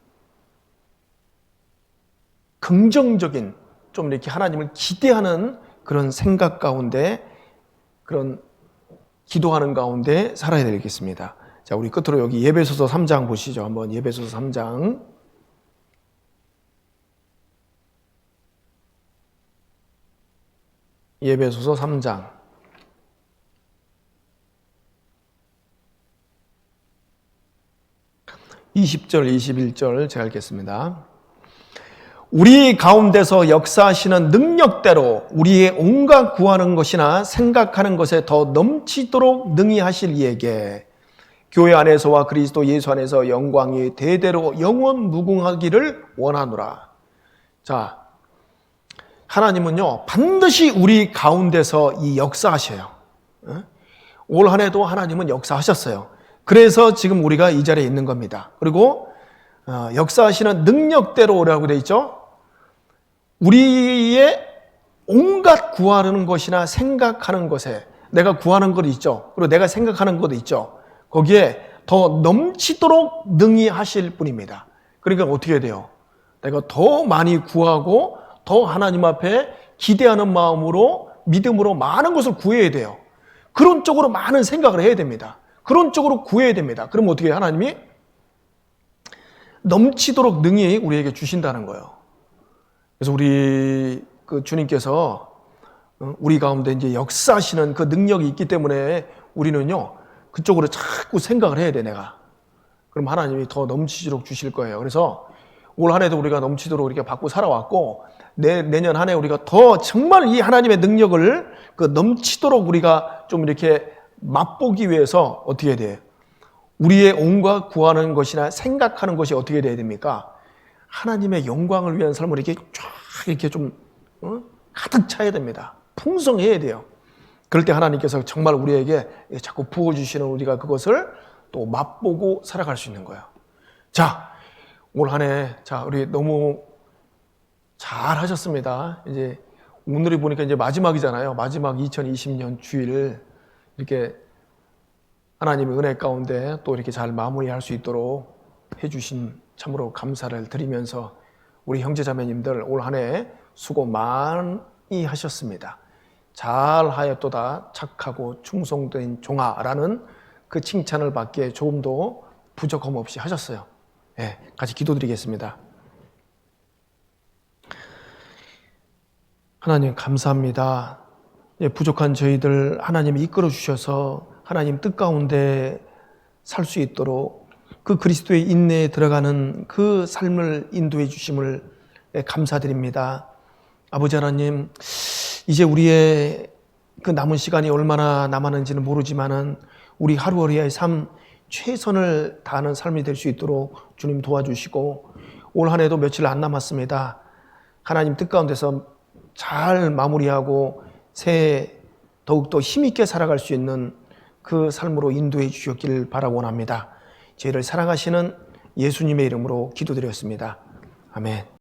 긍정적인, 좀 이렇게 하나님을 기대하는 그런 생각 가운데, 그런 기도하는 가운데 살아야 되겠습니다. 자, 우리 끝으로 여기 예배소서 3장 보시죠. 한번 예배소서 3장. 예배소서 3장. 20절, 21절 제가 읽겠습니다. 우리 가운데서 역사하시는 능력대로 우리의 온갖 구하는 것이나 생각하는 것에 더 넘치도록 능히 하실 이에게 교회 안에서와 그리스도 예수 안에서 영광이 대대로 영원 무궁하기를 원하노라. 자, 하나님은요 반드시 우리 가운데서 이 역사하셔요. 올 한 해도 하나님은 역사하셨어요. 그래서 지금 우리가 이 자리에 있는 겁니다. 그리고 역사하시는 능력대로라고 되어 있죠. 우리의 온갖 구하는 것이나 생각하는 것에, 내가 구하는 것 있죠. 그리고 내가 생각하는 것도 있죠. 거기에 더 넘치도록 능히 하실 분입니다. 그러니까 어떻게 돼요? 내가 더 많이 구하고 더 하나님 앞에 기대하는 마음으로, 믿음으로 많은 것을 구해야 돼요. 그런 쪽으로 많은 생각을 해야 됩니다. 그런 쪽으로 구해야 됩니다. 그럼 어떻게 해요? 하나님이 넘치도록 능히 우리에게 주신다는 거예요. 그래서 우리 그 주님께서 우리 가운데 이제 역사하시는 그 능력이 있기 때문에 우리는요 그쪽으로 자꾸 생각을 해야 돼. 내가 그럼 하나님이 더 넘치도록 주실 거예요. 그래서 올 한 해도 우리가 넘치도록 이렇게 받고 살아왔고, 내년 한 해 우리가 더 정말 이 하나님의 능력을 그 넘치도록 우리가 좀 이렇게 맛보기 위해서 어떻게 해야 돼요? 우리의 온갖 구하는 것이나 생각하는 것이 어떻게 돼야 됩니까? 하나님의 영광을 위한 삶을 이렇게 쫙 이렇게 좀 가득 차야 됩니다. 풍성해야 돼요. 그럴 때 하나님께서 정말 우리에게 자꾸 부어주시는, 우리가 그것을 또 맛보고 살아갈 수 있는 거예요. 자, 올 한 해, 자, 우리 너무 잘 하셨습니다. 이제 오늘이 보니까 이제 마지막이잖아요. 마지막 2020년 주일, 이렇게 하나님의 은혜 가운데 또 이렇게 잘 마무리할 수 있도록 해주신 참으로 감사를 드리면서 우리 형제자매님들 올 한 해 수고 많이 하셨습니다. 잘하였도다 착하고 충성된 종아라는 그 칭찬을 받기에 조금도 부족함 없이 하셨어요. 네, 같이 기도드리겠습니다. 하나님 감사합니다. 부족한 저희들 하나님이 이끌어 주셔서 하나님 뜻 가운데 살 수 있도록 그 그리스도의 인내에 들어가는 그 삶을 인도해 주심을 감사드립니다. 아버지 하나님, 이제 우리의 그 남은 시간이 얼마나 남았는지는 모르지만은 우리 하루하루의 삶 최선을 다하는 삶이 될 수 있도록 주님 도와주시고, 올 한 해도 며칠 안 남았습니다. 하나님 뜻 가운데서 잘 마무리하고 새해 더욱더 힘있게 살아갈 수 있는 그 삶으로 인도해 주셨기를 바라곤 합니다. 저희를 사랑하시는 예수님의 이름으로 기도드렸습니다. 아멘.